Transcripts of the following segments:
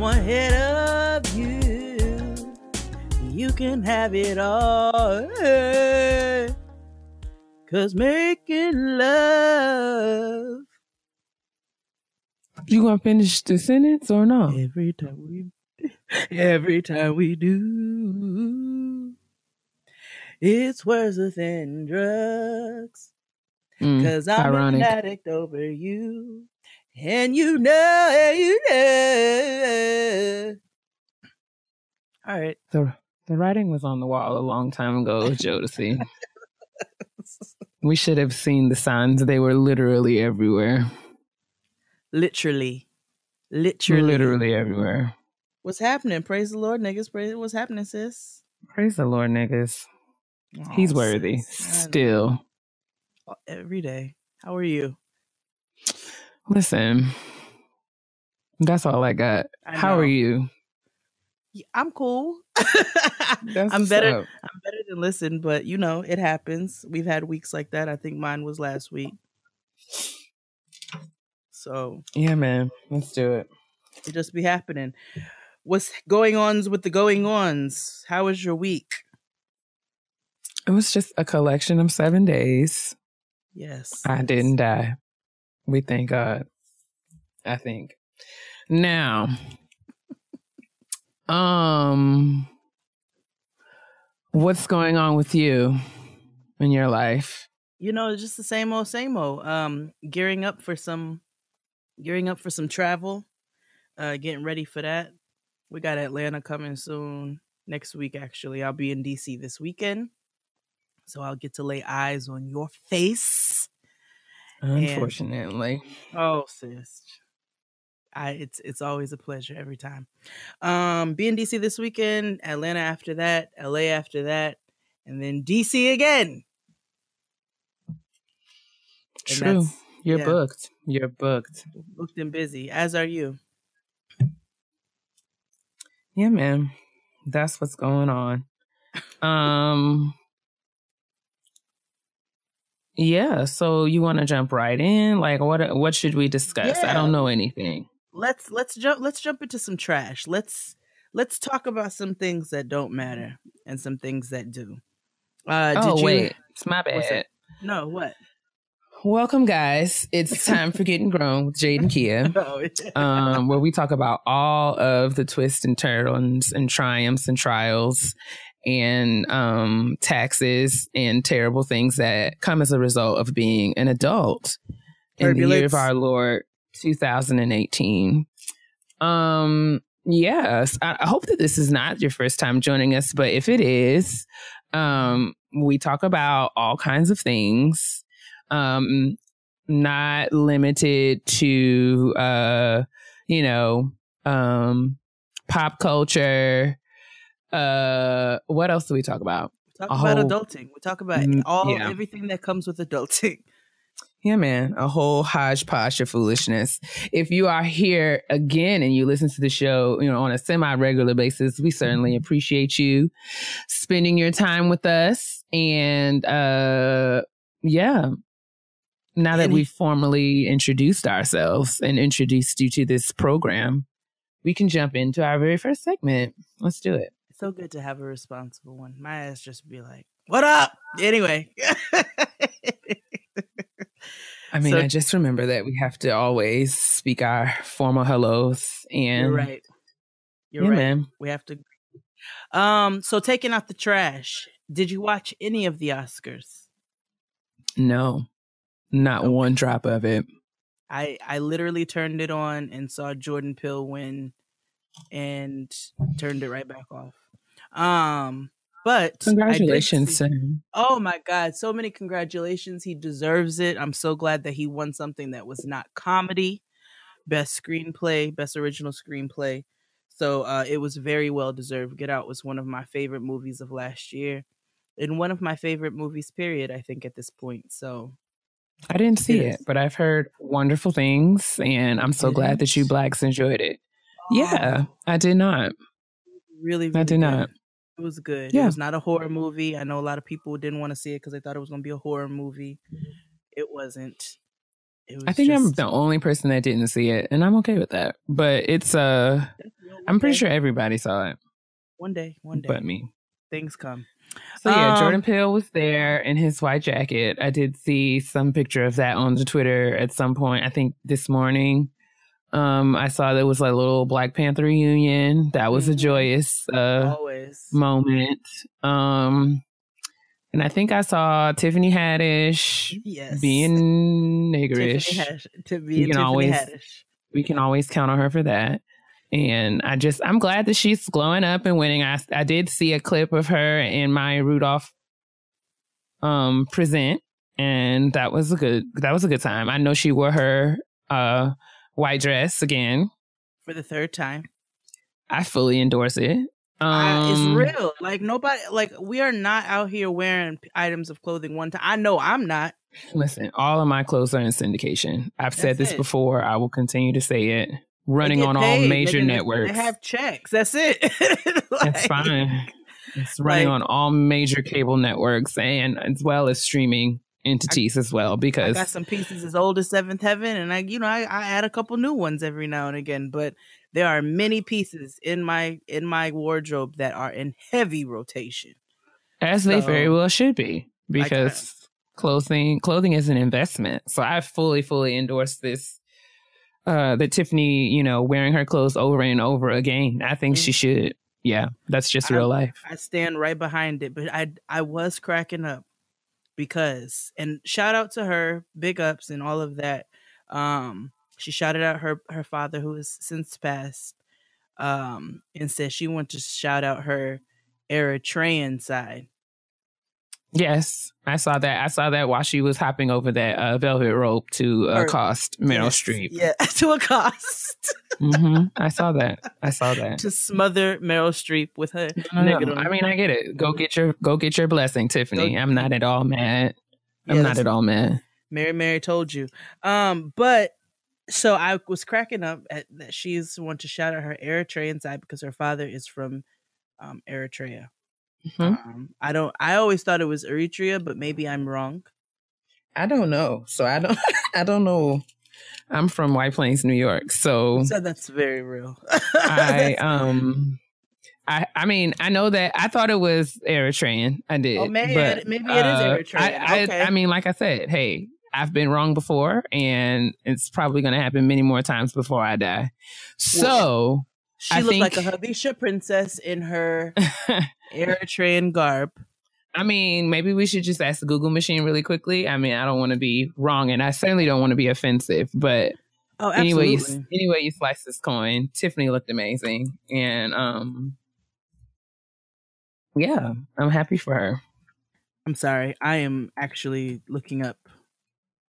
someone ahead of you. You can have it all. Hey. 'Cause making love. You gonna finish the sentence or no? Every time we do, it's worse than drugs. 'Cause I'm an addict over you. And you know. All right. The writing was on the wall a long time ago, Jodeci. We should have seen the signs. They were literally everywhere. Literally everywhere. What's happening? Praise the Lord, niggas. What's happening, sis? Praise the Lord, niggas. He's worthy. Still. Every day. How are you? Listen. That's all I got. How are you? I'm cool. I'm better than listen, but you know, it happens. We've had weeks like that. I think mine was last week. So yeah, man, let's do it. It just be happening. What's going on with the going ons? How was your week? It was just a collection of 7 days. Yes. I didn't die. We thank God. I think. Now, what's going on with you in your life? You know, just the same old. Gearing up for some travel. Getting ready for that. We got Atlanta coming soon. Next week, actually. I'll be in DC this weekend. So I'll get to lay eyes on your face. Unfortunately. Oh, sis. It's always a pleasure every time. Be in DC this weekend, Atlanta after that, LA after that, and then DC again. True. You're booked. You're booked. Booked and busy, as are you. Yeah, man. That's what's going on. Yeah, so you want to jump right in? Like, what should we discuss? Yeah. I don't know anything. Let's jump into some trash. Let's talk about some things that don't matter and some things that do. Wait, it's my bad. No, what? Welcome, guys. It's time for Getting Grown with Jade and Keia, where we talk about all of the twists and turns and triumphs and trials and taxes and terrible things that come as a result of being an adult in the year of our Lord 2018. Yes, I hope that this is not your first time joining us, but if it is, we talk about all kinds of things, not limited to pop culture. What else do we talk about? We talk about adulting. We talk about everything that comes with adulting. Yeah, man. A whole hodgepodge of foolishness. If you are here again and you listen to the show, on a semi-regular basis, we certainly appreciate you spending your time with us. And now that we've formally introduced ourselves and introduced you to this program, we can jump into our very first segment. Let's do it. It's so good to have a responsible one. My ass just be like, what up? Anyway. I mean, I just remember that we have to always speak our formal hellos. And you're right. You're right. Man. We have to. So taking out the trash, did you watch any of the Oscars? No, not one drop of it. I literally turned it on and saw Jordan Peele win and turned it right back off. But congratulations to him. Oh my God, so many congratulations. He deserves it. I'm so glad that he won something that was not comedy. Best screenplay, best original screenplay. So it was very well deserved. Get Out was one of my favorite movies of last year. And one of my favorite movies, period, I think, at this point. So I didn't see it, but I've heard wonderful things, and I'm so glad that you Blacks enjoyed it. Oh. Yeah, I did not. Really, I did not. It was good. Yeah. It was not a horror movie. I know a lot of people didn't want to see it because they thought it was going to be a horror movie. It wasn't. I think I'm the only person that didn't see it, and I'm okay with that. But it's I'm pretty sure everybody saw it. One day. But me. Things come. So yeah, Jordan Peele was there in his white jacket. I did see some picture of that on the Twitter at some point. I think this morning. I saw there was like a little Black Panther reunion. That was a joyous moment. And I think I saw Tiffany Haddish being niggerish. We can always count on her for that. And I'm glad that she's glowing up and winning. I did see a clip of her in Maya Rudolph present, and that was a good time. I know she wore her white dress again for the third time. I fully endorse it. It's real. Like nobody, like we are not out here wearing items of clothing one time. I know I'm not. Listen, all of my clothes are in syndication. I've said this before. I will continue to say it. Running on all major networks. They have checks. That's it. That's fine. It's running on all major cable networks and as well as streaming entities as well, because I got some pieces as old as Seventh Heaven, and I add a couple new ones every now and again, but there are many pieces in my wardrobe that are in heavy rotation, as they very well should be, because clothing is an investment. So I fully endorse this. That Tiffany, wearing her clothes over and over again. I think she should. Yeah, that's just real life. I stand right behind it, but I was cracking up because, and shout out to her, big ups and all of that. She shouted out her father, who has since passed, and said she wanted to shout out her Eritrean side. Yes, I saw that. I saw that while she was hopping over that velvet rope to accost Meryl Streep. Yeah, to accost. I saw that. To smother Meryl Streep with her negative. I mean, I get it. Go get your blessing, Tiffany. I'm not at all mad. I'm not at all mad. Mary told you. But so I was cracking up at that she's want to shout out her Eritrean side because her father is from Eritrea. I always thought it was Eritrea, but maybe I'm wrong. I don't know. So I don't know. I'm from White Plains, New York. So that's very real. I mean, I know that I thought it was Eritrean. I did. Oh, maybe it is Eritrean. I mean, like I said, hey, I've been wrong before, and it's probably going to happen many more times before I die. So she looked like a Habesha princess in her Eritrean garb. I mean, maybe we should just ask the Google machine really quickly. I mean, I don't want to be wrong, and I certainly don't want to be offensive, but anyway you slice this coin, Tiffany looked amazing, and yeah, I'm happy for her. I'm sorry, I am actually looking up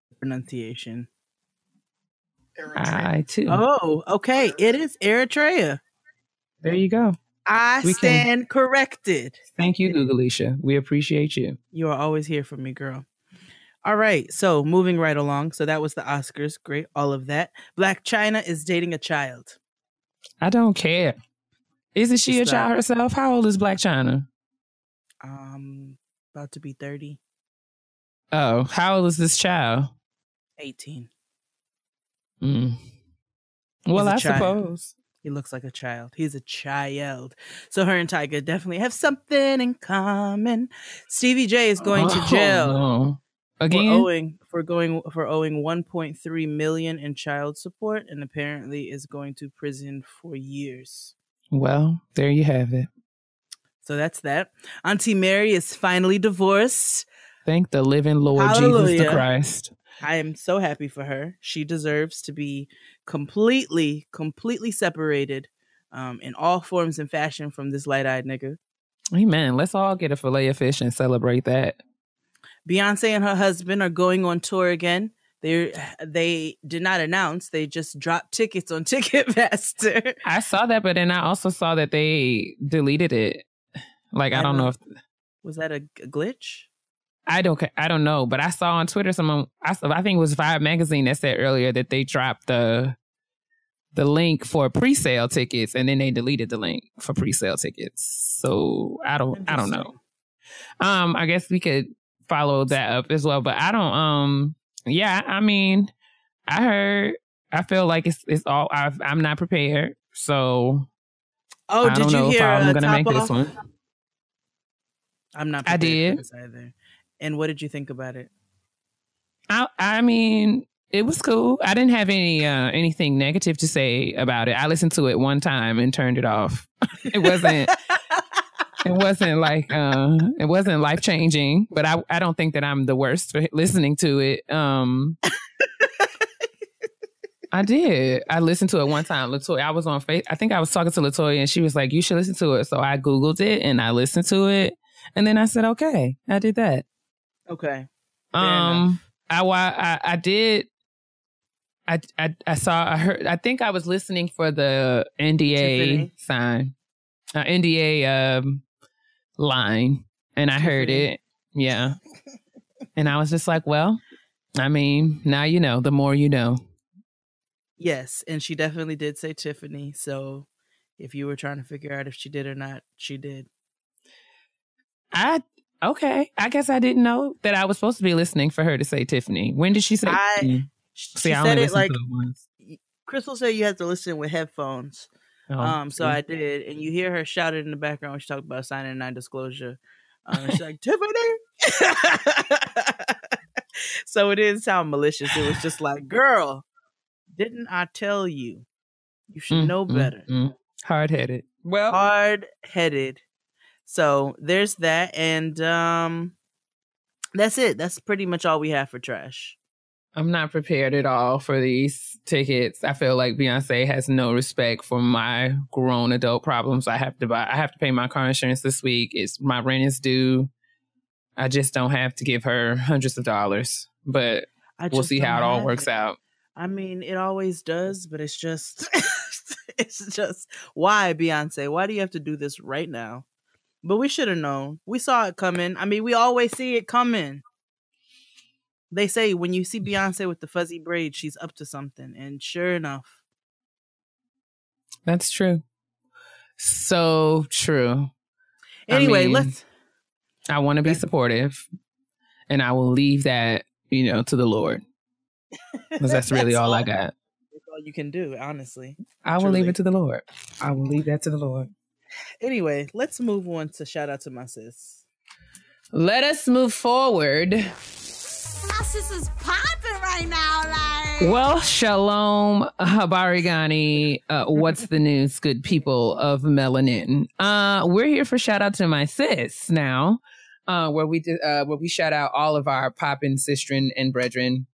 the pronunciation. I too. Oh, okay, it is Eritrea. There you go. I stand corrected. Thank you, Googleisha. We appreciate you. You are always here for me, girl. All right. So moving right along. So that was the Oscars. Great. All of that. Black China is dating a child. I don't care. Isn't she a child herself? How old is Black China? About to be 30. Oh, how old is this child? 18. Well, I suppose. He looks like a child. He's a child. So her and Tyga definitely have something in common. Stevie J is going to jail. No. Again? For owing $1.3 million in child support, and apparently is going to prison for years. Well, there you have it. So that's that. Auntie Mary is finally divorced. Thank the living Lord Jesus the Christ. I am so happy for her. She deserves to be completely separated in all forms and fashion from this light-eyed nigga. Amen. Let's all get a fillet of fish and celebrate that. Beyonce and her husband are going on tour again. They did not announce. They just dropped tickets on Ticketmaster. I saw that, but then I also saw that they deleted it. Like, I don't know if... Was that a glitch? I don't know, but I saw on Twitter I think it was Vibe magazine that said earlier that they dropped the link for pre-sale tickets, and then they deleted the link for pre-sale tickets. So I don't know. I guess we could follow that up as well, but I don't. Yeah, I mean, I feel like it's all. I'm not prepared, so Oh, I did don't you know if hear I'm going to Top make Off? this one. I'm not I prepared for did. this either. And what did you think about it? I mean, it was cool. I didn't have anything negative to say about it. I listened to it one time and turned it off. It wasn't it wasn't life changing, but I don't think that I'm the worst for listening to it. I did. I listened to it one time. Latoya, I was on Facebook. I think I was talking to Latoya and she was like, you should listen to it. So I Googled it and I listened to it. And then I said, okay, I did that. Okay. Fair enough. I did. I heard, I think I was listening for the NDA sign, NDA line, and I heard it. Yeah. And I was just like, well, I mean, now you know, the more you know. Yes. And she definitely did say Tiffany. So if you were trying to figure out if she did or not, she did. Okay. I guess I didn't know that I was supposed to be listening for her to say Tiffany. When did she say? She said it like Crystal said you had to listen with headphones. So I did, and you hear her shout it in the background when she talked about signing non-disclosure. She's like, Tiffany. So it didn't sound malicious. It was just like, girl, didn't I tell you? You should know better. Hard-headed. Well, hard-headed. So there's that, and that's it. That's pretty much all we have for trash. I'm not prepared at all for these tickets. I feel like Beyonce has no respect for my grown adult problems. I have to pay my car insurance this week. My rent is due. I just don't have to give her hundreds of dollars, but we'll see how it all works out. I mean, it always does, but it's just, why, Beyonce? Why do you have to do this right now? But we should have known. We saw it coming. I mean, we always see it coming. They say when you see Beyonce with the fuzzy braids, she's up to something. And sure enough. That's true. So true. Anyway, I want to be supportive. And I will leave that, to the Lord. Because that's really all I got. That's all you can do, honestly. I will leave it to the Lord. I will leave that to the Lord. Anyway, let's move on to Shout Out To My Sis. Let us move forward. My sis is popping right now, Well, shalom, Habarigani. What's the news, good people of Melanin? We're here for Shout Out To My Sis now, where we shout out all of our poppin' sistren and brethren.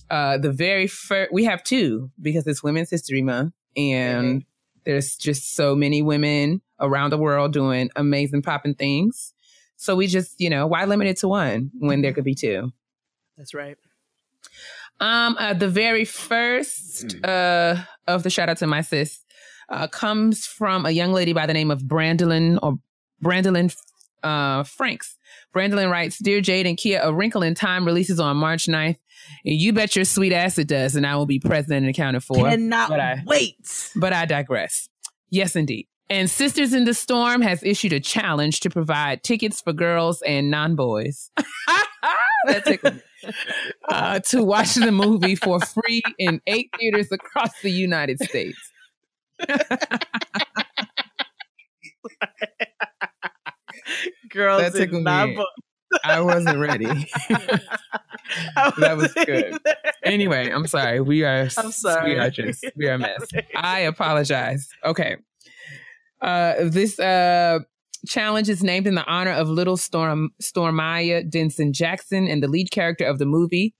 The very first, we have two because it's Women's History Month, and there's just so many women around the world doing amazing poppin' things. So we just, why limit it to one when there could be two? That's right. The very first of the Shout Out To My Sis comes from a young lady by the name of Brandolyn Franks. Brandolyn writes, Dear Jade and Keia, A Wrinkle in Time releases on March 9th. And you bet your sweet ass it does, and I will be present and accounted for. Cannot wait. But I digress. Yes, indeed. And Sisters in the Storm has issued a challenge to provide tickets for girls and non-boys. That tickled me. To watch the movie for free in 8 theaters across the United States. Girls and non-boys. I wasn't ready. That was good. Anyway, I'm sorry. We are a mess. I apologize. Okay. This challenge is named in the honor of little Stormaya Denson Jackson and the lead character of the movie,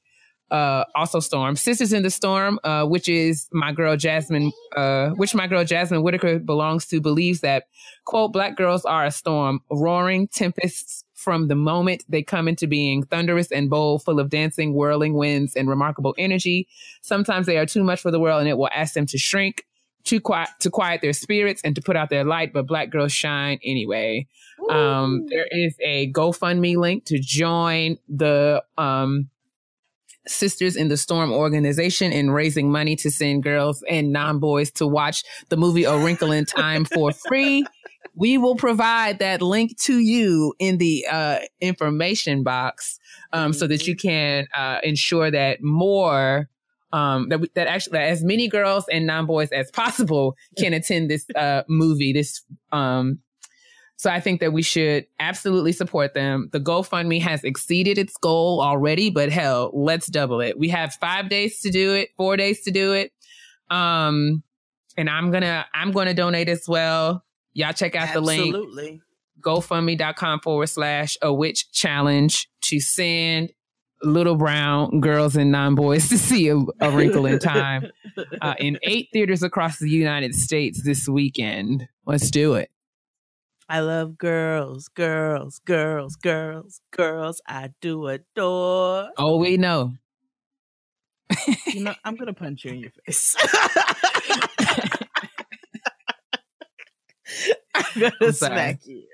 also Storm. Sisters in the Storm, which my girl Jasmine Whitaker belongs to, believes that, quote, Black girls are a storm, roaring tempests from the moment they come into being, thunderous and bold, full of dancing, whirling winds and remarkable energy. Sometimes they are too much for the world and it will ask them to shrink, to quiet their spirits and to put out their light, but Black girls shine anyway. There is a GoFundMe link to join the Sisters in the Storm organization in raising money to send girls and non-boys to watch the movie A Wrinkle in Time for free. We will provide that link to you in the information box so that you can ensure that more that actually as many girls and non-boys as possible can attend this movie. So I think that we should absolutely support them. The GoFundMe has exceeded its goal already, but hell, let's double it. We have 5 days to do it, 4 days to do it. And I'm gonna donate as well. Y'all check out the link. Absolutely. GoFundMe.com/a-witch-challenge to send little brown girls and non-boys to see a Wrinkle in Time in 8 theaters across the United States this weekend. Let's do it. I love girls, girls, girls, girls, girls. I do adore. Oh, we know. You know, I'm gonna punch you in your face. I'm gonna smack you.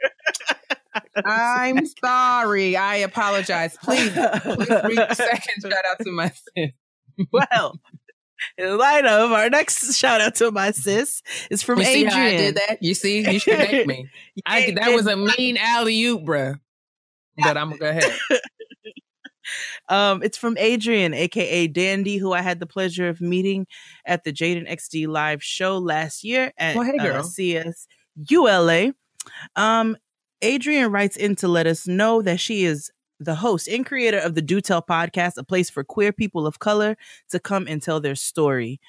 I'm sorry. I apologize. Please read the second shout out to my sis. Well, in light of our next shout out to my sis is from Adrian. You see how I did that? You see? You should thank me. That was a mean alley-oop, bruh. But I'm going to go ahead. It's from Adrian, aka Dandy, who I had the pleasure of meeting at the Jade and XD live show last year at CS ULA. Adrian writes in to let us know that she is the host and creator of the DoTell podcast, a place for queer people of color to come and tell their story.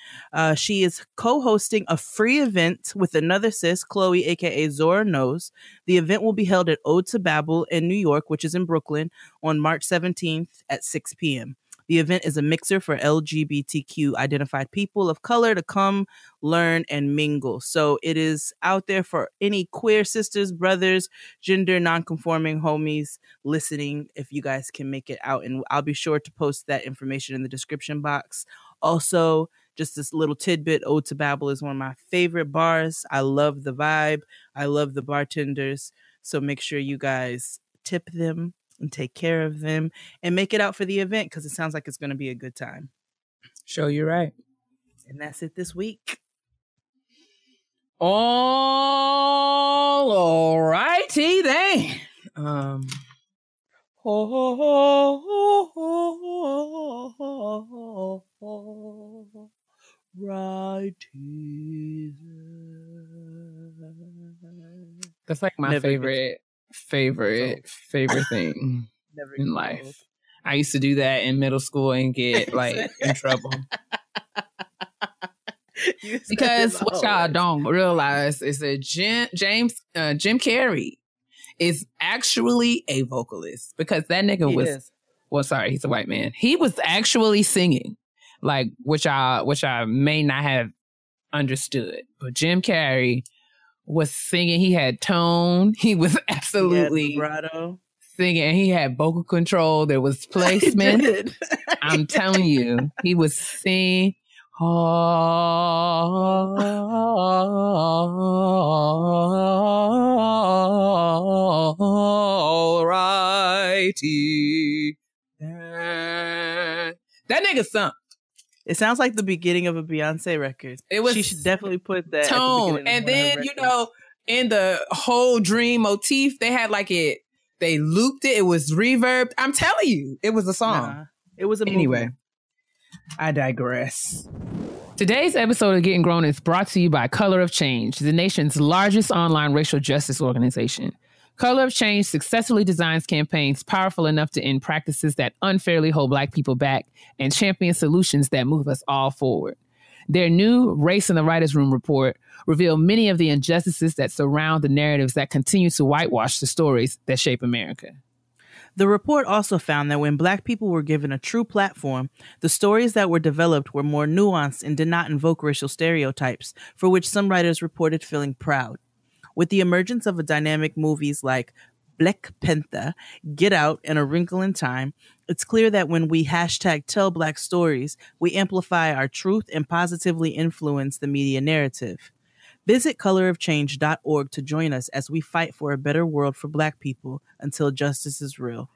She is co-hosting a free event with another sis, Chloe, aka Zora Knows. The event will be held at Ode to Babel in New York, which is in Brooklyn, on March 17th at 6 p.m. The event is a mixer for LGBTQ identified people of color to come, learn, and mingle. So it is out there for any queer sisters, brothers, gender nonconforming homies listening, if you guys can make it out. And I'll be sure to post that information in the description box. Also, just this little tidbit, Ode to Babel is one of my favorite bars. I love the vibe. I love the bartenders. So make sure you guys tip them and take care of them and make it out for the event, because it sounds like it's going to be a good time. Sure, you're right. And that's it this week. All righty then. Righty. That's like my favorite thing in life. Old. I used to do that in middle school and get like in trouble. Because what y'all don't realize is that Jim Carrey is actually a vocalist, because that nigga he's a white man. He was actually singing, like, which I may not have understood. But Jim Carrey was singing. He had tone. He was absolutely singing. And he had vocal control. There was placement. I'm telling you, he was singing. All righty. That nigga sung. It sounds like the beginning of a Beyonce record. She should definitely put that tone. And then, you know, in the whole dream motif, they had like they looped it. It was reverb. I'm telling you, it was a song. It was a movie. Anyway, I digress. Today's episode of Getting Grown is brought to you by Color of Change, the nation's largest online racial justice organization. Color of Change successfully designs campaigns powerful enough to end practices that unfairly hold Black people back and champion solutions that move us all forward. Their new Race in the Writers' Room report revealed many of the injustices that surround the narratives that continue to whitewash the stories that shape America. The report also found that when Black people were given a true platform, the stories that were developed were more nuanced and did not invoke racial stereotypes, for which some writers reported feeling proud. With the emergence of dynamic movies like Black Panther, Get Out, and A Wrinkle in Time, it's clear that when we #tell Black stories, we amplify our truth and positively influence the media narrative. Visit colorofchange.org to join us as we fight for a better world for Black people until justice is real.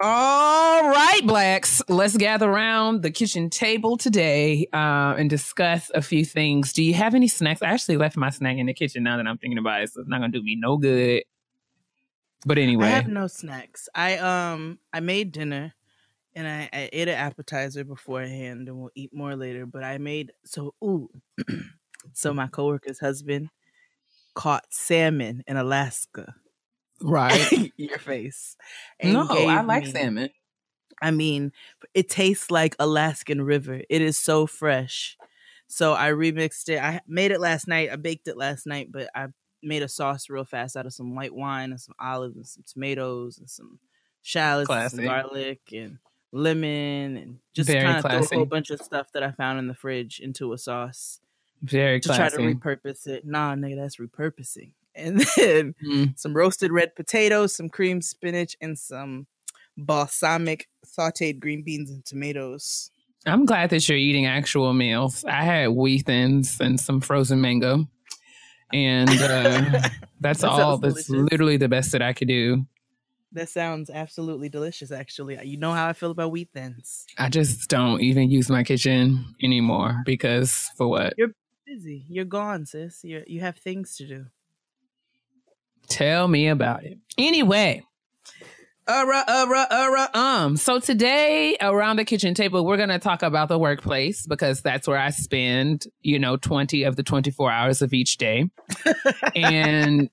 All right, Blacks, let's gather around the kitchen table today and discuss a few things. Do you have any snacks? I actually left my snack in the kitchen now that I'm thinking about it, so it's not going to do me no good. But anyway. I have no snacks. I made dinner And I ate an appetizer beforehand, and we'll eat more later. But I made so my coworker's husband caught salmon in Alaska. Right. Your face. No, I like salmon. I mean, it tastes like Alaskan river. It is so fresh. So I remixed it. I made it last night. I baked it last night, but I made a sauce real fast out of some white wine and some olives and some tomatoes and some shallots and some garlic and lemon, and just kind of throw a whole bunch of stuff that I found in the fridge into a sauce. Very classy. To try to repurpose it. Nah, nigga, that's repurposing. And then some roasted red potatoes, some cream spinach, and some balsamic sauteed green beans and tomatoes. I'm glad that you're eating actual meals. I had wheat thins and some frozen mango. And that's all. That's delicious. Literally the best that I could do. That sounds absolutely delicious, actually. You know how I feel about wheat thins. I just don't even use my kitchen anymore because for what? You're busy. You're gone, sis. You have things to do. Tell me about it. Anyway. So today around the kitchen table, we're going to talk about the workplace because that's where I spend, 20 of the 24 hours of each day. And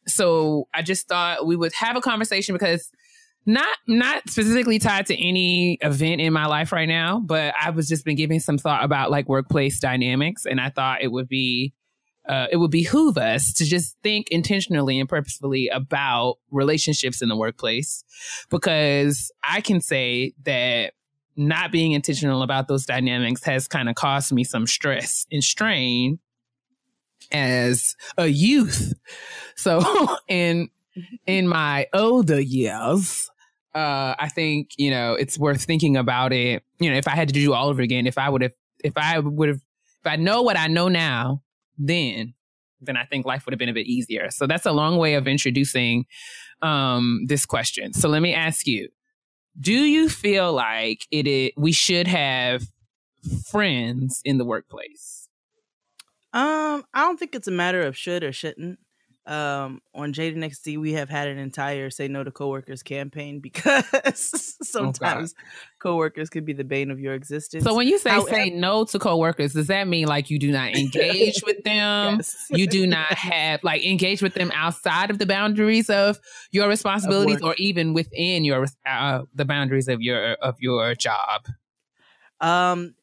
so I just thought we would have a conversation because not specifically tied to any event in my life right now, but I was just been giving some thought about like workplace dynamics. And I thought it would behoove us to just think intentionally and purposefully about relationships in the workplace, because I can say that not being intentional about those dynamics has kind of caused me some stress and strain as a youth. So in my older years, I think, it's worth thinking about it. If I had to do all over again, if I know what I know now, then I think life would have been a bit easier. So that's a long way of introducing this question. So let me ask you, do you feel like we should have friends in the workplace? I don't think it's a matter of should or shouldn't. On Jade and XD, we have had an entire Say No to Coworkers campaign because sometimes coworkers could be the bane of your existence. So when you say no to coworkers, does that mean like you do not engage with them? Yes. You do not have engage with them outside of the boundaries of your responsibilities or even within your the boundaries of your job?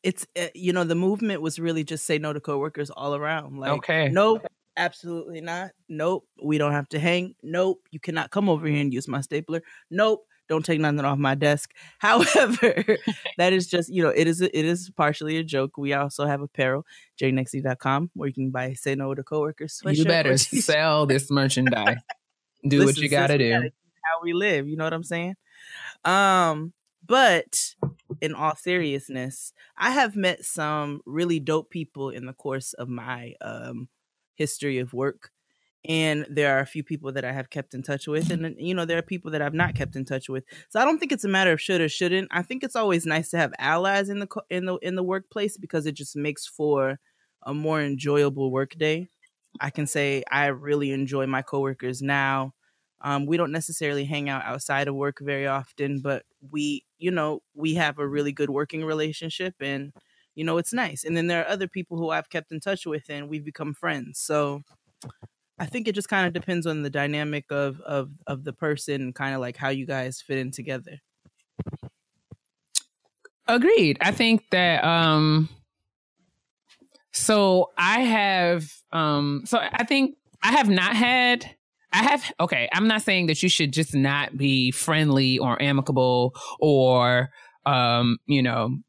It's the movement was really just say no to coworkers all around. Okay. Nope, absolutely not. Nope, we don't have to hang. Nope, you cannot come over here and use my stapler. Nope, don't take nothing off my desk. However, that is just it is partially a joke. We also have apparel, jadenxd.com, where you can buy Say No to Coworkers sweatshirt. You better sell this merchandise. Do what you gotta do. How we live, you know what I'm saying? But in all seriousness, I have met some really dope people in the course of my history of work. And there are a few people that I have kept in touch with. And, there are people that I've not kept in touch with. So I don't think it's a matter of should or shouldn't. I think it's always nice to have allies in the workplace because it just makes for a more enjoyable work day. I can say I really enjoy my coworkers now. We don't necessarily hang out outside of work very often, but we have a really good working relationship and, it's nice. And then there are other people who I've kept in touch with and we've become friends. So I think it just kind of depends on the dynamic of the person, kind of like how you guys fit in together. Agreed. I think that, I'm not saying that you should just not be friendly or amicable or,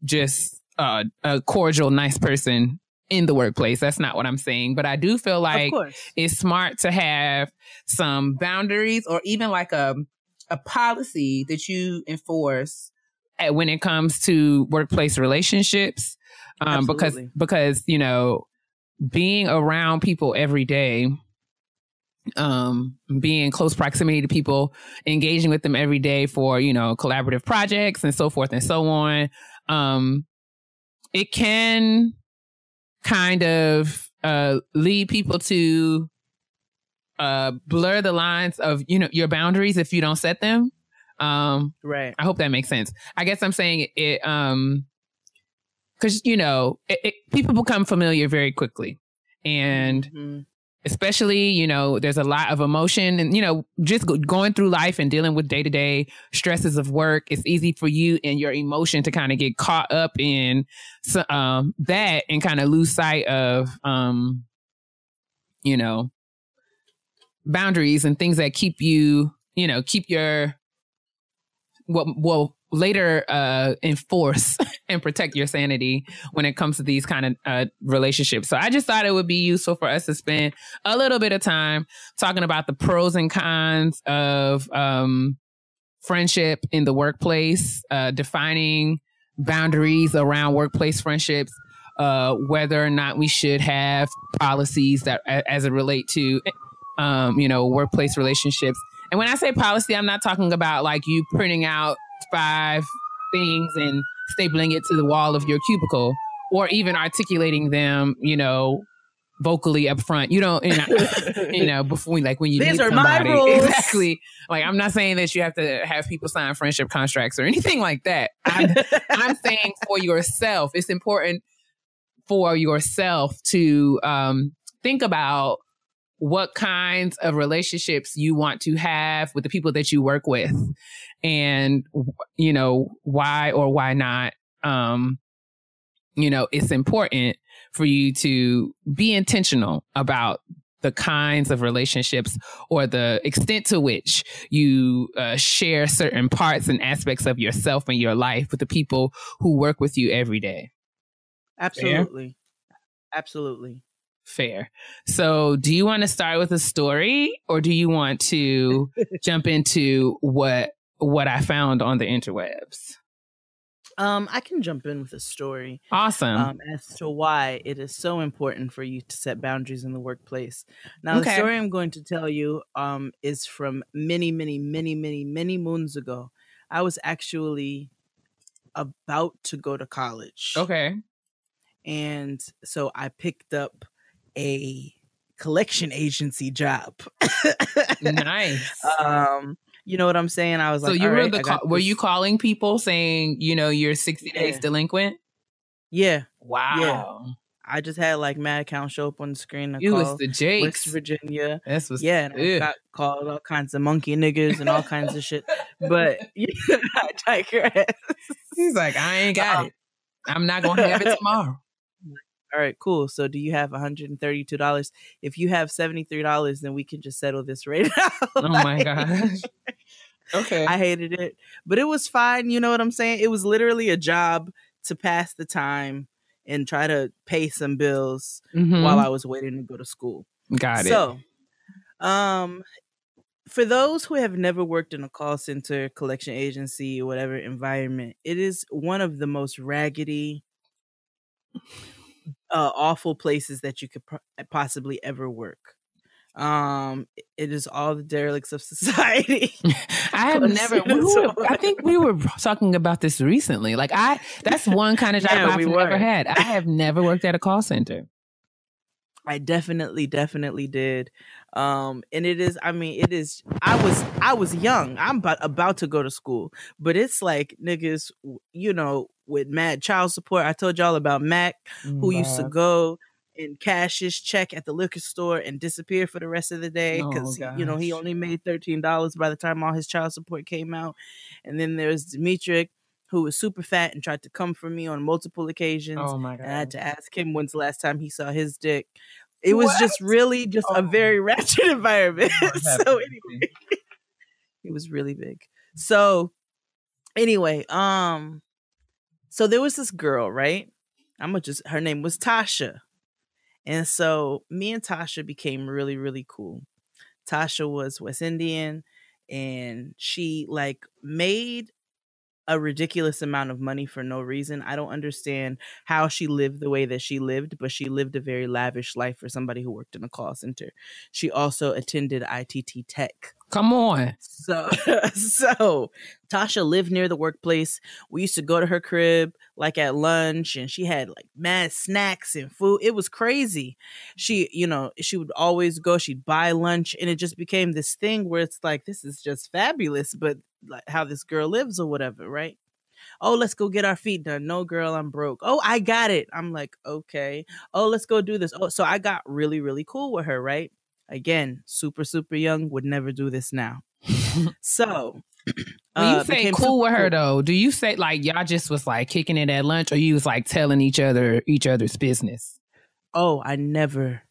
just a cordial, nice person in the workplace. That's not what I'm saying. But I do feel like it's smart to have some boundaries or even like a policy that you enforce when it comes to workplace relationships. Because, being around people every day, being in close proximity to people, engaging with them every day for, collaborative projects and so forth and so on. It can kind of lead people to blur the lines of, your boundaries if you don't set them. Right. I hope that makes sense. I guess I'm saying it because, people become familiar very quickly. And especially, there's a lot of emotion and, just going through life and dealing with day-to-day stresses of work. It's easy for you and your emotion to kind of get caught up in that and kind of lose sight of, boundaries and things that keep you, keep your, later enforce and protect your sanity when it comes to these kind of relationships. So I just thought it would be useful for us to spend a little bit of time talking about the pros and cons of friendship in the workplace, defining boundaries around workplace friendships, whether or not we should have policies that as it relate to workplace relationships. And when I say policy, I'm not talking about like you printing out 5 things and stapling it to the wall of your cubicle, or even articulating them, vocally up front. You don't, before, like when you these meet are somebody. my rules. Exactly. Like, I'm not saying that you have to have people sign friendship contracts or anything like that. I'm saying for yourself, it's important for yourself to think about what kinds of relationships you want to have with the people that you work with, and, why or why not, it's important for you to be intentional about the kinds of relationships or the extent to which you share certain parts and aspects of yourself and your life with the people who work with you every day. Absolutely. Fair? Absolutely. Fair. So do you want to start with a story, or do you want to jump into what I found on the interwebs? I can jump in with a story. Awesome. As to why it is so important for you to set boundaries in the workplace. Now, the story I'm going to tell you is from many, many, many, many, many moons ago. I was actually about to go to college. Okay. And so I picked up a collection agency job. Nice. You know what I'm saying? I was so like, you were right, were you calling people saying, you're 60 days delinquent? Yeah. Wow. Yeah. I just had like mad accounts show up on the scrine. You was the Jakes. West Virginia. That's what's and I got called all kinds of monkey niggas and all kinds of shit. But I digress. He's like, I ain't got it. I'm not going to have it tomorrow. All right, cool. So do you have $132? If you have $73, then we can just settle this right now. Oh my gosh. Okay. I hated it, but it was fine. You know what I'm saying? It was literally a job to pass the time and try to pay some bills while I was waiting to go to school. Got it. So, for those who have never worked in a call center, collection agency, or whatever environment, it is one of the most raggedy, awful places that you could possibly ever work. It is all the derelicts of society. I have never. I think we were talking about this recently. Like that's one kind of job I've never had. I have never worked at a call center. I definitely did. And it is. I mean, it is. I was young. I'm about to go to school, but it's like niggas, with mad child support. I told y'all about Mac, who used to go and cash his check at the liquor store and disappear for the rest of the day because he only made $13 by the time all his child support came out. And then there's Dimitri, who was super fat and tried to come for me on multiple occasions. Oh my god! And I had to ask him when's the last time he saw his dick. It was just really a very ratchet environment. So anyway, it was really big. So anyway, so there was this girl, right? Her name was Tasha. And so me and Tasha became really, really cool. Tasha was West Indian, and she like made a ridiculous amount of money for no reason. I don't understand how she lived the way that she lived, but she lived a very lavish life for somebody who worked in a call center. She also attended ITT Tech. Come on. So Tasha lived near the workplace. We used to go to her crib like at lunch, and she had like mad snacks and food. It was crazy. She would always go, she'd buy lunch, and it just became this thing where it's like, this is just fabulous, but like how this girl lives or whatever, right? Oh, let's go get our feet done. No, girl, I'm broke. Oh, I got it. I'm like, okay. Oh, let's go do this. Oh, so I got really, really cool with her, right? Again, super, super young, would never do this now. So when you say cool with her though, do you say like y'all just was like kicking it at lunch, or you was like telling each other's business? Oh, I never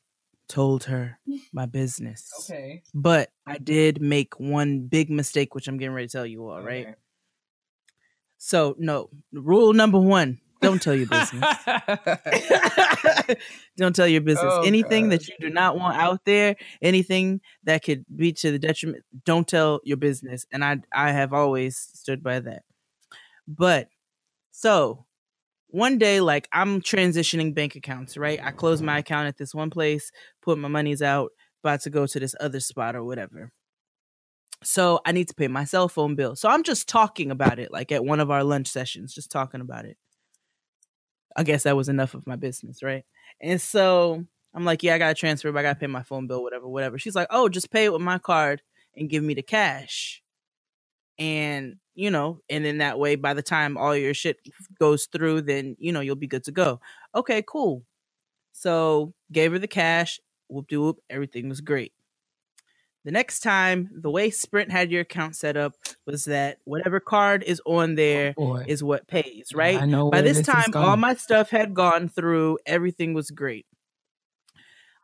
told her my business. Okay. But I did make one big mistake, which I'm getting ready to tell you all, right? So no, rule number 1, don't tell your business. Don't tell your business. Anything that you do not want out there, anything that could be to the detriment, don't tell your business. And I have always stood by that. But so one day, like, I'm transitioning bank accounts, right? I closed my account at this one place, put my monies out, about to go to this other spot or whatever. So I need to pay my cell phone bill. So I'm just talking about it, like at one of our lunch sessions, just talking about it. I guess that was enough of my business, right? And so I'm like, yeah, I got to transfer, but I got to pay my phone bill, whatever. She's like, oh, just pay it with my card and give me the cash. And, and then that way, by the time all your shit goes through, then, you'll be good to go. Okay, cool. So gave her the cash, whoop-de-whoop, everything was great. The next time, the way Sprint had your account set up was that whatever card is on there is what pays, right? I know. By this time, all my stuff had gone through. Everything was great.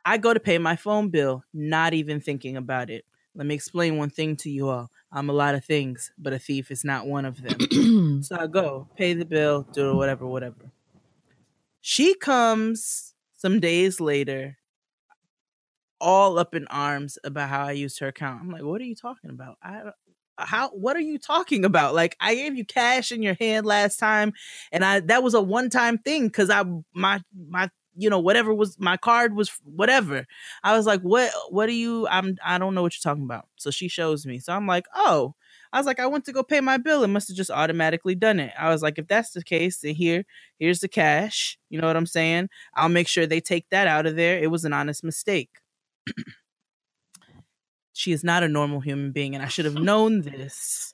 I go to pay my phone bill, not even thinking about it. Let me explain one thing to you all. I'm a lot of things, but a thief is not one of them. So I go, pay the bill, do whatever. She comes some days later, all up in arms about how I used her account. I'm like, what are you talking about? What are you talking about? Like, I gave you cash in your hand last time, and that was a one-time thing because my whatever was my card was whatever. I was like, what are you? I don't know what you're talking about. So she shows me. So I'm like, oh. I was like, I went to go pay my bill. It must have just automatically done it. I was like, if that's the case, then here's the cash. You know what I'm saying? I'll make sure they take that out of there. It was an honest mistake. She is not a normal human being, and I should have known this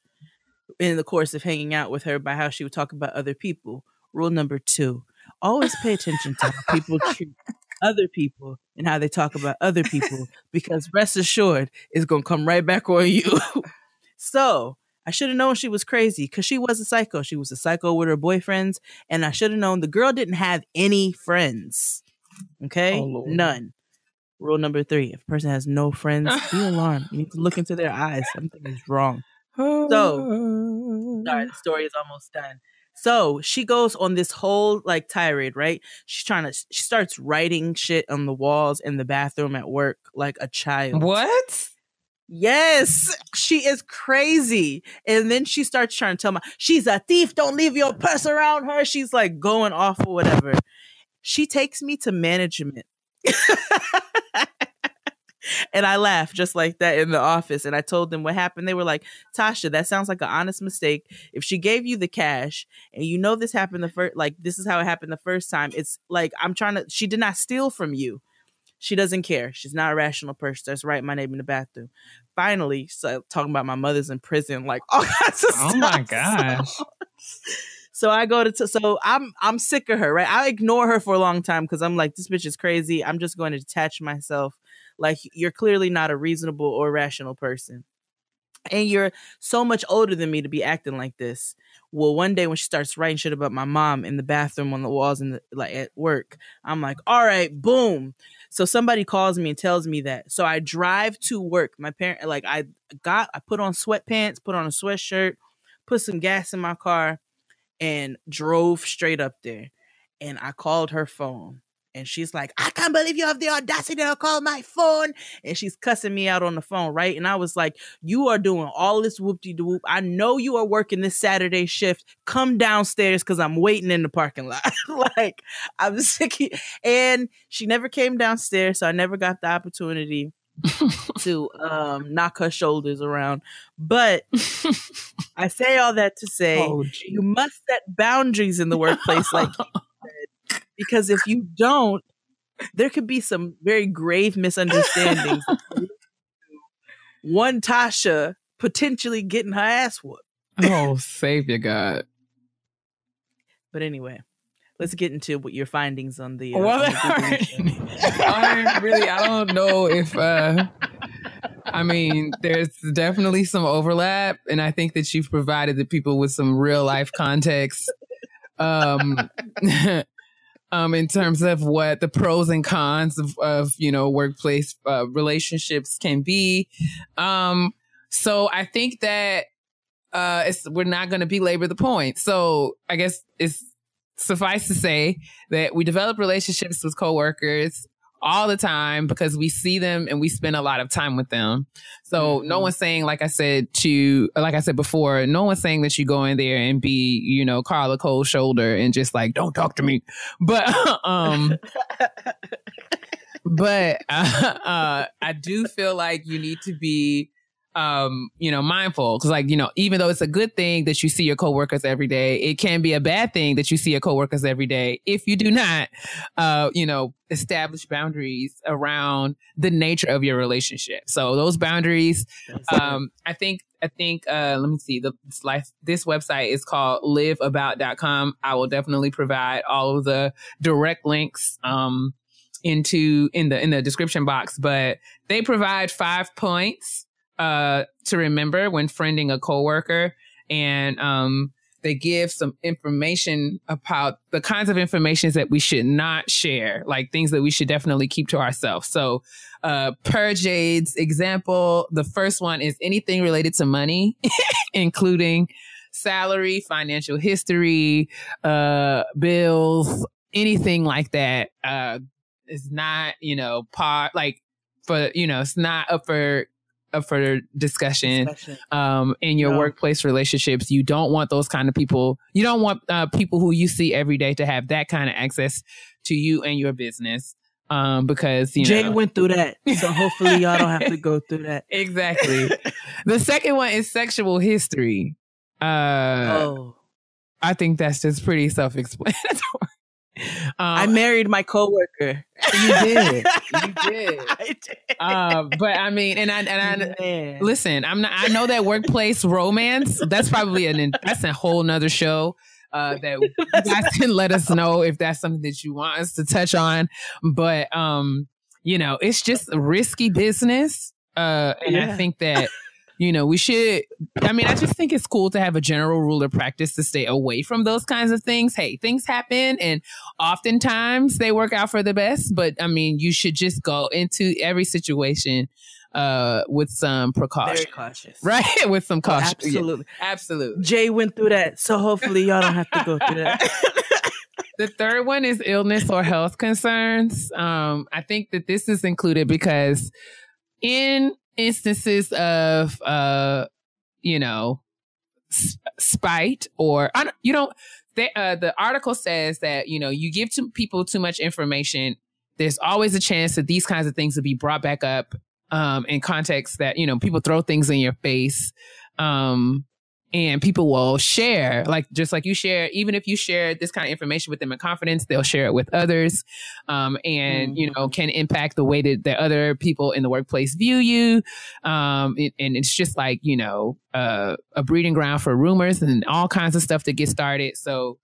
in the course of hanging out with her by how she would talk about other people. Rule number 2, always pay attention to how people treat other people and how they talk about other people, because rest assured, it's going to come right back on you. So I should have known she was crazy because she was a psycho. She was a psycho with her boyfriends, and I should have known the girl didn't have any friends. Okay? None. Rule number 3, if a person has no friends, be alarmed. You need to look into their eyes. Something is wrong. So, sorry, the story is almost done. So she goes on this whole like tirade, right? She starts writing shit on the walls in the bathroom at work like a child. What? Yes, she is crazy. And then she starts trying to tell me, she's a thief. Don't leave your purse around her. She's like going off or whatever. She takes me to management. And I laughed just like that in the office. And I told them what happened. They were like, Tasha, that sounds like an honest mistake. If she gave you the cash and this happened this is how it happened the first time. It's like, she did not steal from you. She doesn't care. She's not a rational person. That's right. My name in the bathroom. Finally, so talking about my mother's in prison, like all kinds of stuff. Oh my gosh. So I go so I'm sick of her, right? I ignore her for a long time because I'm like, this bitch is crazy. I'm just going to detach myself. Like, you're clearly not a reasonable or rational person. And you're so much older than me to be acting like this. Well, one day when she starts writing shit about my mom in the bathroom on the walls at work, I'm like, all right, boom. So somebody calls me and tells me that. So I drive to work. My parent, I put on sweatpants, put on a sweatshirt, put some gas in my car, and drove straight up there. And I called her phone. And she's like, I can't believe you have the audacity to call my phone. And she's cussing me out on the phone, right? And I was like, you are doing all this whoop-de-whoop. I know you are working this Saturday shift. Come downstairs because I'm waiting in the parking lot. I'm sick. And she never came downstairs, so I never got the opportunity to knock her shoulders around. But I say all that to say you must set boundaries in the workplace, like you said, because if you don't, there could be some very grave misunderstandings. One Tasha potentially getting her ass whooped. Oh, Savior God. But anyway, let's get into what your findings on the. I don't know if. I mean, there's definitely some overlap, and I think that you've provided the people with some real life context. In terms of what the pros and cons of workplace relationships can be. So I think that we're not going to belabor the point. So I guess it's suffice to say that we develop relationships with coworkers all the time because we see them and we spend a lot of time with them. So no one's saying, like I said before, no one's saying that you go in there and be, Carla cold shoulder and just like, don't talk to me. But, I do feel like you need to be, mindful. Cause even though it's a good thing that you see your coworkers every day, it can be a bad thing that you see your coworkers every day if you do not, establish boundaries around the nature of your relationship. So those boundaries, I think, let me see, this website is called liveabout.com. I will definitely provide all of the direct links, in the description box, but they provide 5 points to remember when friending a coworker, and they give some information about the kinds of information that we should not share, like things that we should definitely keep to ourselves. So per Jade's example, the first one is anything related to money, including salary, financial history, bills, anything like that is not, it's not up for discussion in your workplace relationships. You don't want those kind of people. You don't want people who you see every day to have that kind of access to you and your business. Because Jay went through that, so hopefully y'all don't have to go through that. Exactly. The second one is sexual history. I think that's just pretty self-explanatory. I married my coworker. You did. You did. I did. But I mean, listen, I know that workplace romance, that's probably that's a whole nother show. That you guys can let us know if that's something that you want us to touch on. But, it's just risky business. I think that, we should, I just think it's cool to have a general rule of practice to stay away from those kinds of things. Hey, things happen and oftentimes they work out for the best, but you should just go into every situation with some precaution. Very cautious. Right? With some caution. Absolutely. Yeah, absolutely. Jay went through that, so hopefully y'all don't have to go through that. The third one is illness or health concerns. I think that this is included because in instances of, spite or, the article says that, you give people too much information. There's always a chance that these kinds of things will be brought back up in context that, people throw things in your face. And people will share, just like you share, even if you share this kind of information with them in confidence, they'll share it with others. And can impact the way that other people in the workplace view you. And it's just like, a breeding ground for rumors and all kinds of stuff that get started. So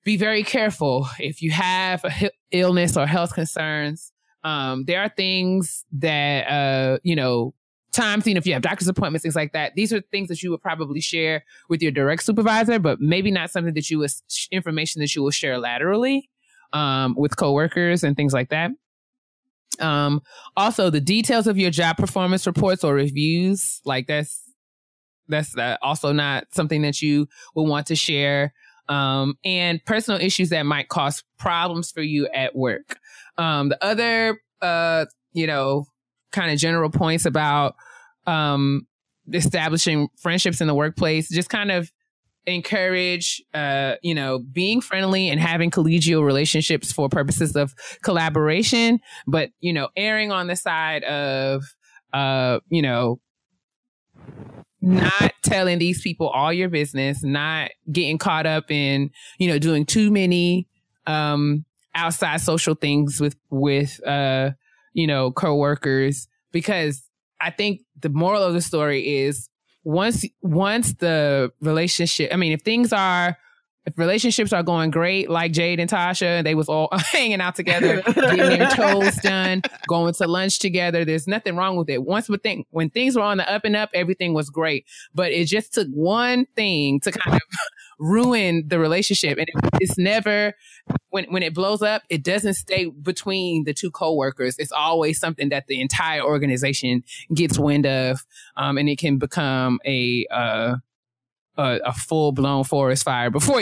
be very careful if you have illness or health concerns. There are things that, times, if you have doctor's appointments, things like that, these are things that you would probably share with your direct supervisor, but maybe not something that information that you will share laterally, with coworkers and things like that. Also the details of your job performance reports or reviews, that's also not something that you will want to share. And personal issues that might cause problems for you at work. The other, kind of general points about establishing friendships in the workplace, just kind of encourage, being friendly and having collegial relationships for purposes of collaboration, but, erring on the side of, not telling these people all your business, not getting caught up in, doing too many, outside social things with coworkers, because I think the moral of the story is once the relationship, if relationships are going great, like Jade and Tasha, they was all hanging out together, getting their toes done, going to lunch together. There's nothing wrong with it. When things were on the up and up, everything was great. But it just took one thing to kind of ruin the relationship. And it's never, when it blows up, it doesn't stay between the two coworkers. It's always something that the entire organization gets wind of. And it can become a full-blown forest fire before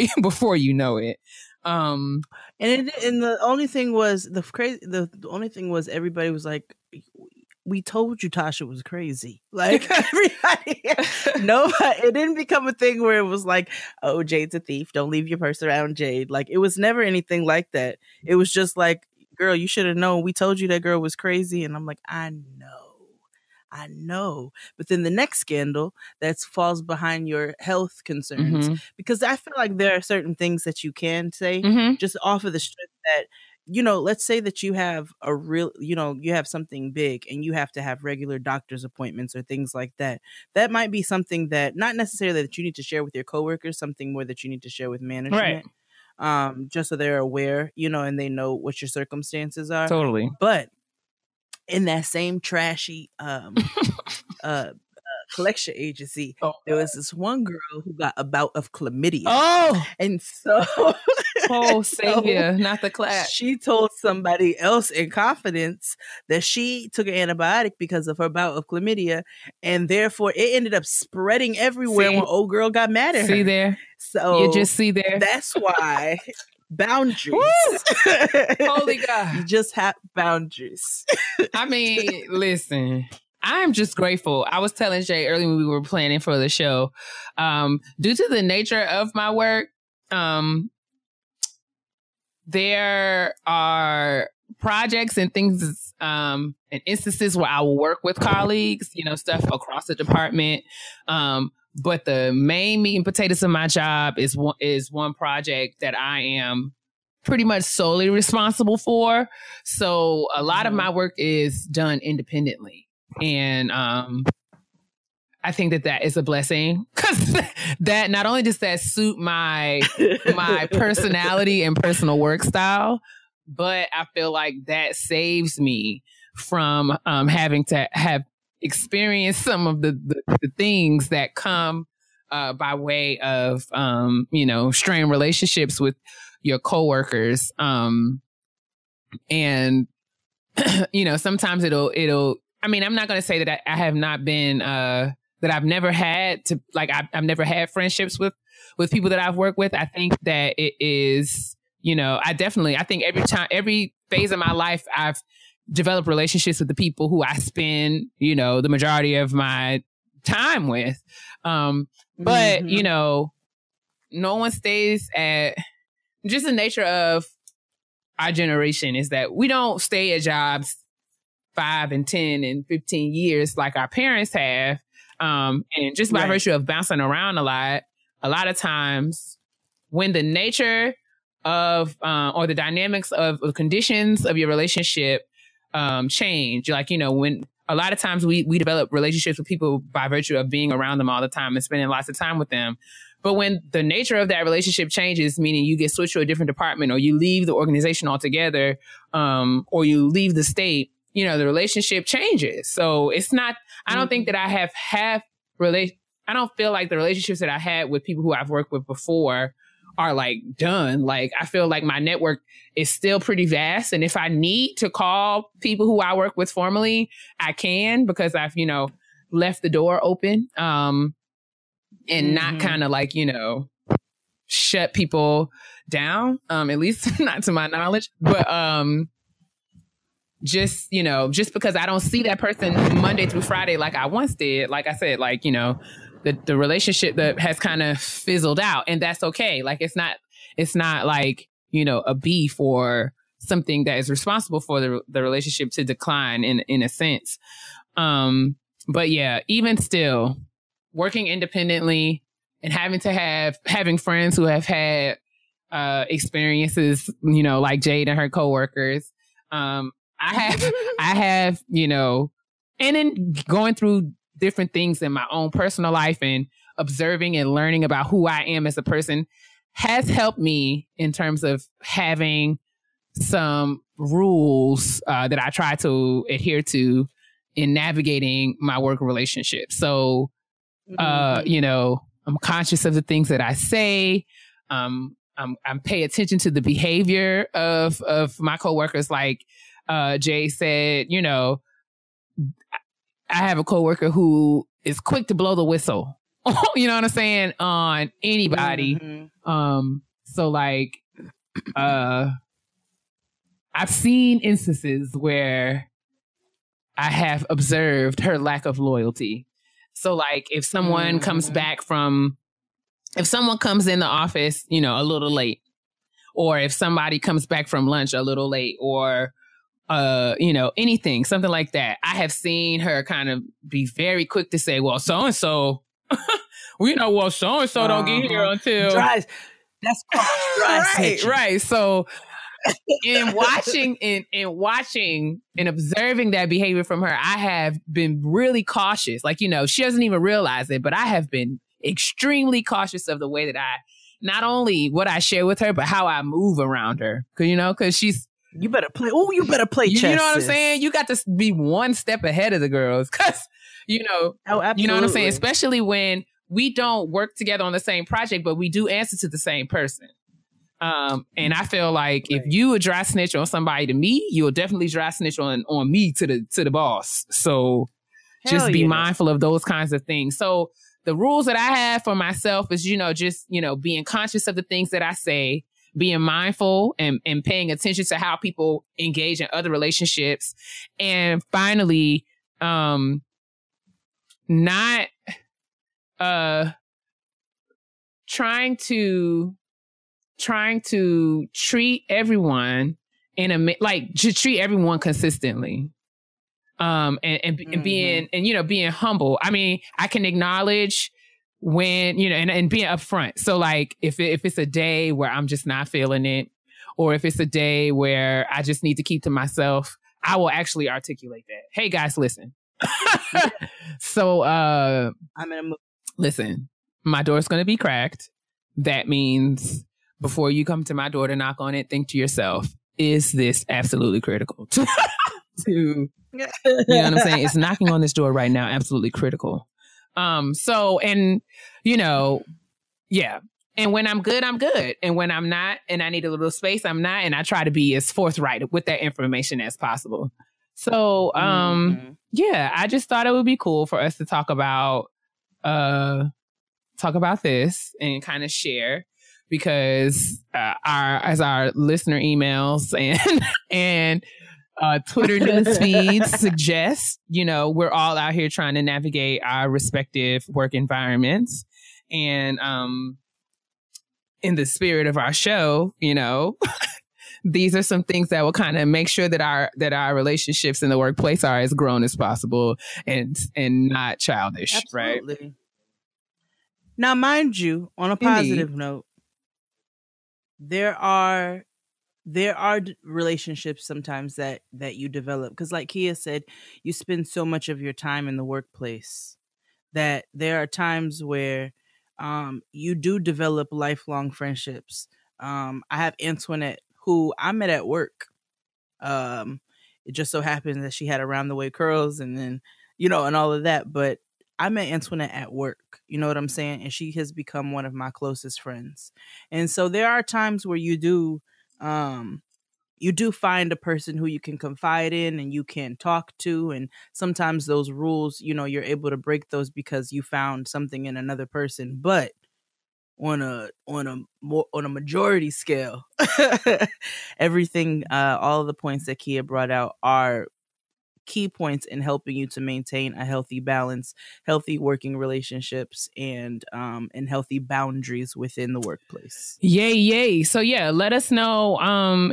you know it. And the only thing was the only thing was everybody was like, we told you Tasha was crazy. Like everybody, nobody, it didn't become a thing where it was like, oh, Jade's a thief, don't leave your purse around Jade. Like, it was never anything like that. It was just like, girl, you should have known. We told you that girl was crazy. And I'm like, I know. But then the next scandal that falls behind your health concerns, because I feel like there are certain things that you can say just off of the strength that, let's say that you have you have something big and you have to have regular doctor's appointments or things like that. That might be something that not necessarily that you need to share with your coworkers, something more that you need to share with management. Right. Just so they're aware, and they know what your circumstances are. Totally. But in that same trashy collection agency, there was this one girl who got a bout of chlamydia. Oh, and so savior, not the clap. She told somebody else in confidence that she took an antibiotic because of her bout of chlamydia, and therefore it ended up spreading everywhere when old girl got mad at her. See there? So you just see there. That's why. Boundaries. Holy God. You just have boundaries. Listen, I'm just grateful. I was telling Jay earlier when we were planning for the show, due to the nature of my work, there are projects and things and instances where I will work with colleagues, stuff across the department. But the main meat and potatoes of my job is one project that I am pretty much solely responsible for. So a lot of my work is done independently. And I think that is a blessing, because that not only does that suit my personality and personal work style, but I feel like that saves me from having to have experienced some of the things that come by way of strained relationships with your coworkers. And sometimes it'll I'm not going to say that I have not been that I've never had to, like, I've never had friendships with people that I've worked with. I think that it is, I think every phase of my life, I've developed relationships with the people who I spend, the majority of my time with. But, no one stays at, just the nature of our generation is that we don't stay at jobs 5 and 10 and 15 years like our parents have. And just by virtue of bouncing around a lot of times when the nature of, or the dynamics of the conditions of your relationship change, like, when a lot of times we develop relationships with people by virtue of being around them all the time and spending lots of time with them. But when the nature of that relationship changes, meaning you get switched to a different department or you leave the organization altogether, or you leave the state, the relationship changes. So it's not, I don't think that I I don't feel like the relationships that I had with people who I've worked with before are like done. Like, I feel like my network is still pretty vast. And if I need to call people who I work with formally, I can, because I've, left the door open, and not kind of like, shut people down, at least not to my knowledge. But, just because I don't see that person Monday through Friday like I once did, like I said, like, the relationship that has kind of fizzled out, and that's okay. Like it's not like, you know, a beef or something that is responsible for the relationship to decline in a sense. But yeah, even still, working independently and having friends who have had experiences, you know, like Jade and her coworkers. I have, you know, and then going through different things in my own personal life and observing and learning about who I am as a person has helped me in terms of having some rules that I try to adhere to in navigating my work relationship. So, you know, I'm conscious of the things that I say. I'm pay attention to the behavior of my coworkers. Like Jay said, you know, I have a coworker who is quick to blow the whistle. You know what I'm saying? On anybody. Mm-hmm. So like, I've seen instances where I have observed her lack of loyalty. So like if someone comes in the office, you know, a little late, or if somebody comes back from lunch a little late, or, you know, anything, something like that, I have seen her kind of be very quick to say, well, so-and-so, you know, well, so-and-so don't get here until... That's called dry right. So in watching and observing that behavior from her, I have been really cautious. Like, you know, she doesn't even realize it, but I have been extremely cautious of the way that not only what I share with her, but how I move around her. Cause she's... You better play chess. You know what I'm saying? You got to be one step ahead of the girls. Cause, you know, you know what I'm saying? Especially when we don't work together on the same project, but we do answer to the same person. And I feel like if you would dry snitch on somebody to me, you'll definitely dry snitch on me to the boss. So just be mindful of those kinds of things. So the rules that I have for myself is, you know, just, you know, being conscious of the things that I say, being mindful and paying attention to how people engage in other relationships. And finally, not trying to treat everyone to treat everyone consistently. And being, and, you know, being humble. I mean, I can acknowledge when, you know, and being upfront. So like if it's a day where I'm just not feeling it, or if it's a day where I just need to keep to myself, I will actually articulate that. Hey guys, listen. So, I'm in a mood. Listen, my door's going to be cracked. That means before you come to my door to knock on it, think to yourself, is this absolutely critical to you know what I'm saying? It's knocking on this door right now, absolutely critical. So, and, you know, yeah. And when I'm good, I'm good. And when I'm not, and I need a little space, I'm not. And I try to be as forthright with that information as possible. So, yeah, I just thought it would be cool for us to talk about this and kind of share, because our listener emails and Twitter news feeds suggest, you know, we're all out here trying to navigate our respective work environments. And in the spirit of our show, you know, these are some things that will kind of make sure that our relationships in the workplace are as grown as possible and not childish. Absolutely. Right? Now, mind you, on a positive note, there are relationships sometimes that you develop, because like Keia said, you spend so much of your time in the workplace that there are times where you do develop lifelong friendships. I have Antoinette, who I met at work. It just so happens that she had around the way curls and then, you know, and all of that. But I met Antoinette at work. You know what I'm saying? And she has become one of my closest friends. And so there are times where you do find a person who you can confide in and you can talk to. And sometimes those rules, you know, you're able to break those because you found something in another person. But on a majority scale, everything, all of the points that Keia brought out are key points in helping you to maintain a healthy balance, healthy working relationships, and healthy boundaries within the workplace. Yay. So yeah, let us know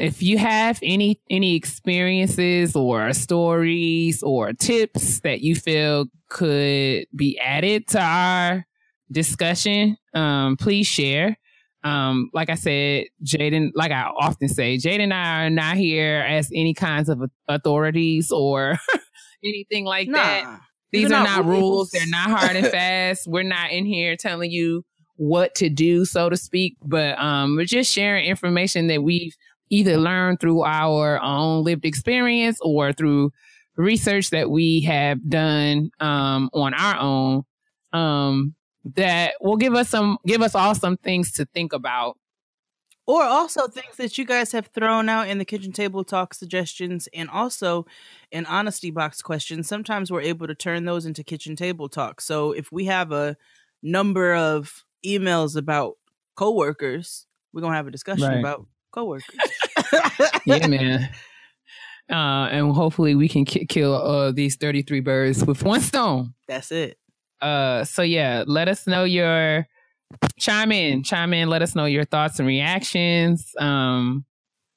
if you have any experiences or stories or tips that you feel could be added to our discussion. Please share. Like I said, Jaden, like I often say, Jade and I are not here as any kinds of authorities or anything like that. These are not rules. They're not hard and fast. We're not in here telling you what to do, so to speak, but we're just sharing information that we've either learned through our own lived experience or through research that we have done on our own. That will give us all some things to think about. Or also things that you guys have thrown out in the kitchen table talk suggestions, and also in honesty box questions. Sometimes we're able to turn those into kitchen table talk. So if we have a number of emails about coworkers, we're going to have a discussion about coworkers. Yeah, man. And hopefully we can kill these 33 birds with one stone. That's it. So yeah, let us know chime in, let us know your thoughts and reactions.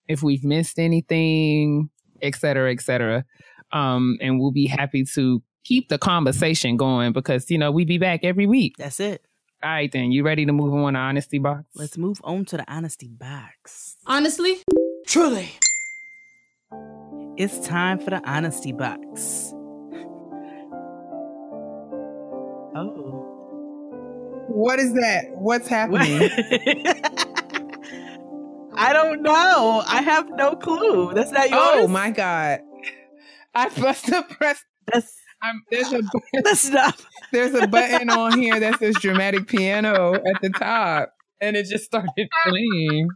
If we've missed anything, et cetera. And we'll be happy to keep the conversation going because, we be back every week. That's it. All right, then. You ready to move on to Honesty Box? Let's move on to the Honesty Box. Honestly? Truly. It's time for the Honesty Box. Oh. What is that? What's happening? I don't know. I have no clue. That's not yours? Oh, my God. I must have pressed... There's a button on here that says dramatic piano at the top, and it just started playing.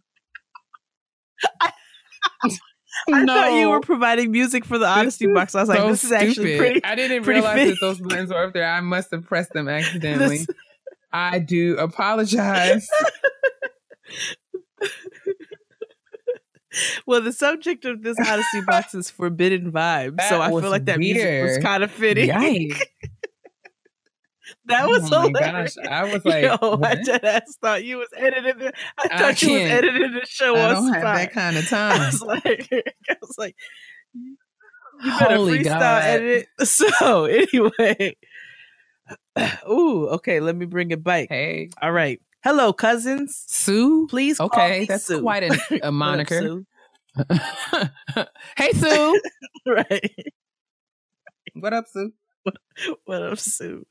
I thought you were providing music for the Honesty Box. I was like, this is actually pretty. I didn't realize that those buttons were up there. I must have pressed them accidentally. I do apologize. Well, the subject of this Honesty Box is forbidden vibes, so I feel like that music was kind of fitting. That was hilarious. Gosh, I was like, I just thought you was editing the. I thought you was editing the show. I don't have that kind of time. I was like, you better freestyle edit it. So anyway, okay. Let me bring it back. Hey, all right. Hello, cousins. Sue? Please call me that's Sue. Quite a moniker. Hey, Sue. Right. What up, Sue? What up, Sue?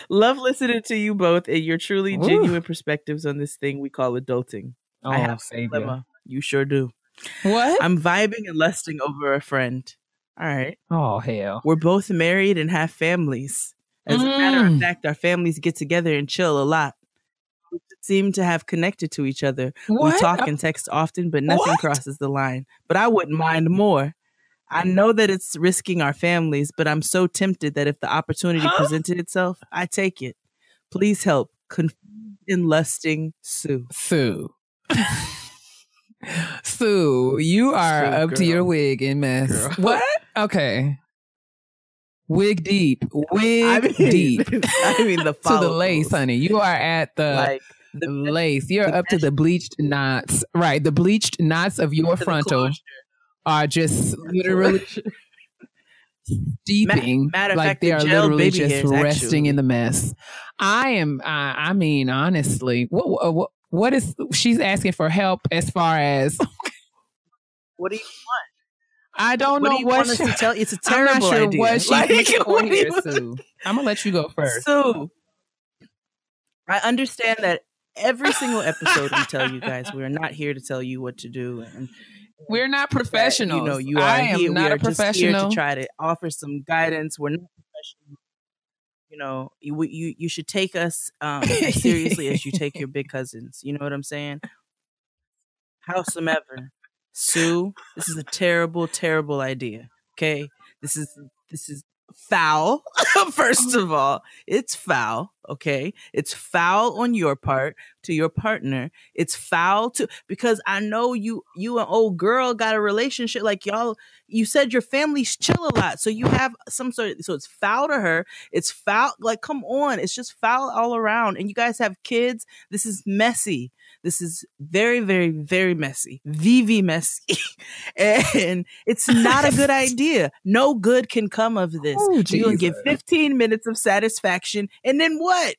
Love listening to you both and your truly genuine perspectives on this thing we call adulting. I have a dilemma. You sure do. What? I'm vibing and lusting over a friend. All right. Oh, hell. We're both married and have families. As a matter of fact, our families get together and chill a lot. We seem to have connected to each other. What? We talk and text often, but nothing crosses the line. But I wouldn't mind more. I know that it's risking our families, but I'm so tempted that if the opportunity presented itself, I take it. Please help. Confused and lusting, Sue. Sue, you are up to your wig in mess. Girl. What? Okay. Wig deep. Deep. I mean the to the lace, honey. You are at the lace. You're up to the bleached knots. Right. The bleached knots of your frontal are just literally steeping. Matter of like fact, they are literally just hairs, resting in the mess. I mean, honestly, what is she's asking for help as far as what do you want? I don't know what to tell. It's a terrible idea. What she's here, Sue. I'm gonna let you go first. Sue, I understand that every single episode we tell you guys we are not here to tell you what to do, and we're not professionals. You are I am here. Not we are a professional. Just here to try to offer some guidance. We're not professional. You should take us as seriously as you take your big cousins. You know what I'm saying? Howsoever, Sue, this is a terrible, terrible idea. Okay, this is foul. First of all, it's foul. Okay. It's foul on your part to your partner. It's foul because I know you and old girl got a relationship. Like y'all, you said your families chill a lot. So you have so it's foul to her. It's foul. Like, come on. It's just foul all around. And you guys have kids. This is messy. This is very, very, very messy. VV messy. And it's not a good idea. No good can come of this. You're going to get 15 minutes of satisfaction. And then what?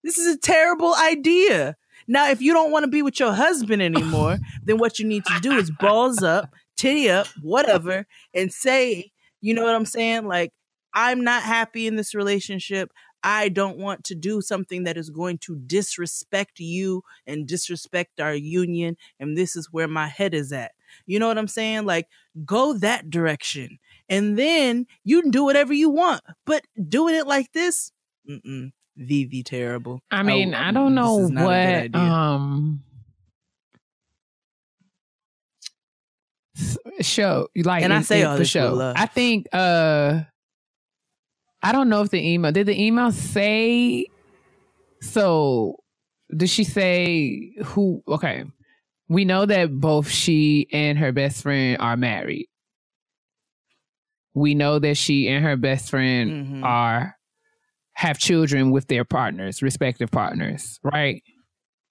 This is a terrible idea. Now, if you don't want to be with your husband anymore, then what you need to do is balls up, titty up, whatever, and say, you know what I'm saying? Like, I'm not happy in this relationship. I don't want to do something that is going to disrespect you and disrespect our union. And this is where my head is at. You know what I'm saying? Like, go that direction. And then you can do whatever you want. But doing it like this, VV terrible. I mean, I don't know what show like, and I say all this show. love. I think I don't know if did the email say, so did she say who? Okay. We know that both she and her best friend are married. We know that she and her best friend have children with their partners, respective partners, right?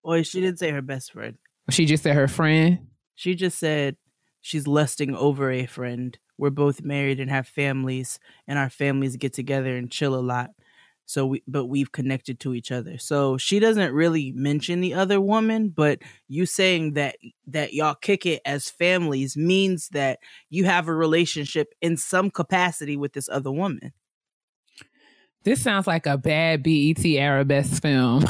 Or she didn't say her best friend. She just said her friend? She just said she's lusting over a friend. We're both married and have families, and our families get together and chill a lot. So we've connected to each other. So she doesn't really mention the other woman, but you saying that y'all kick it as families means that you have a relationship in some capacity with this other woman. This sounds like a bad BET Arabesque film.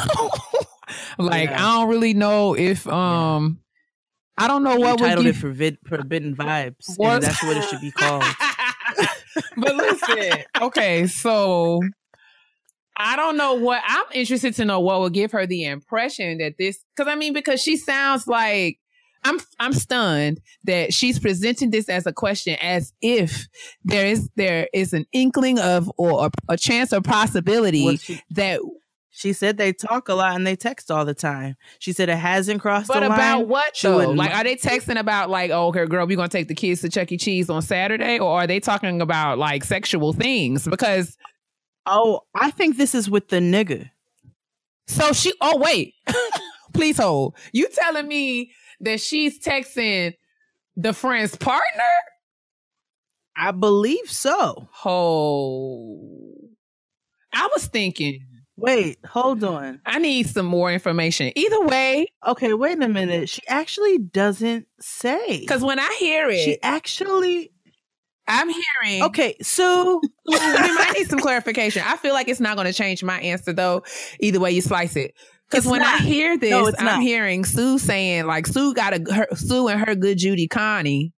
Like, I don't really know if I don't know what titled it Forbidden Vibes. And that's what it should be called. But listen, okay, so I don't know what I'm interested to know what would give her the impression that this, because she sounds like I'm stunned that she's presenting this as a question as if there is an inkling of or a chance or possibility that. She said they talk a lot and they text all the time. She said it hasn't crossed the line. But about what, though? Like, are they texting about, like, oh, okay, girl, we're going to take the kids to Chuck E. Cheese on Saturday? Or are they talking about, like, sexual things? Because... Oh, I think this is with the nigga. So she... Oh, wait. Please hold. You telling me that she's texting the friend's partner? I believe so. Oh. I was thinking... Wait, hold on. I need some more information. Either way. Okay, wait a minute. She actually doesn't say. Because when I hear it. I'm hearing. Okay, so. We might need some clarification. I feel like it's not going to change my answer, though, either way you slice it. Because when I hear this, I'm hearing Sue saying, like, Sue and her good Judy Connie,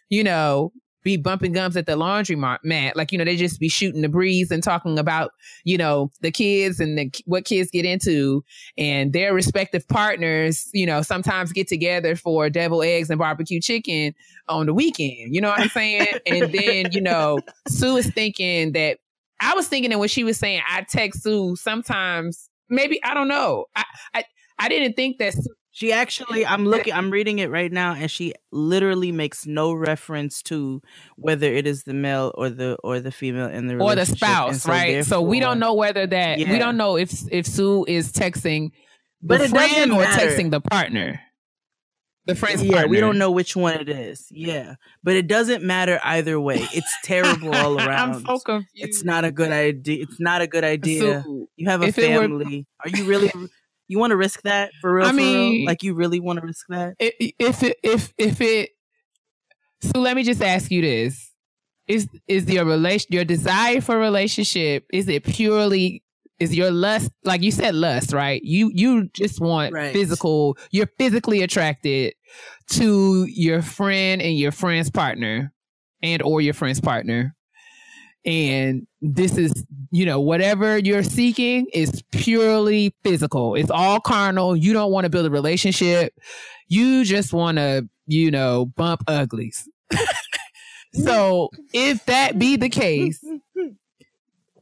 you know, be bumping gums at the laundry mat. Like, you know, they just be shooting the breeze and talking about, you know, the kids and what kids get into, and their respective partners, you know, sometimes get together for deviled eggs and barbecue chicken on the weekend. You know what I'm saying? And then, you know, Sue is thinking that, I was thinking that when she was saying, I text Sue sometimes, maybe, I don't know. I didn't think that she actually, I'm reading it right now, and she literally makes no reference to whether it is the male or the female in the relationship. Or the spouse, so right? So we don't know whether that, we don't know if Sue is texting the friend or texting the partner. The friend's partner. We don't know which one it is. Yeah. But it doesn't matter either way. It's terrible all around. I'm so confused. It's not a good idea. It's not a good idea. So, you have a family. Are you really... You want to risk that for real? Real? Like, you really want to risk that? So let me just ask you this: is your desire for a relationship? Is it purely? Is your lust, like you said, lust, right? You just want physical. You're physically attracted to your friend and your friend's partner, or your friend's partner. And this is, you know, whatever you're seeking is purely physical. It's all carnal. You don't want to build a relationship. You just want to, you know, bump uglies. So if that be the case,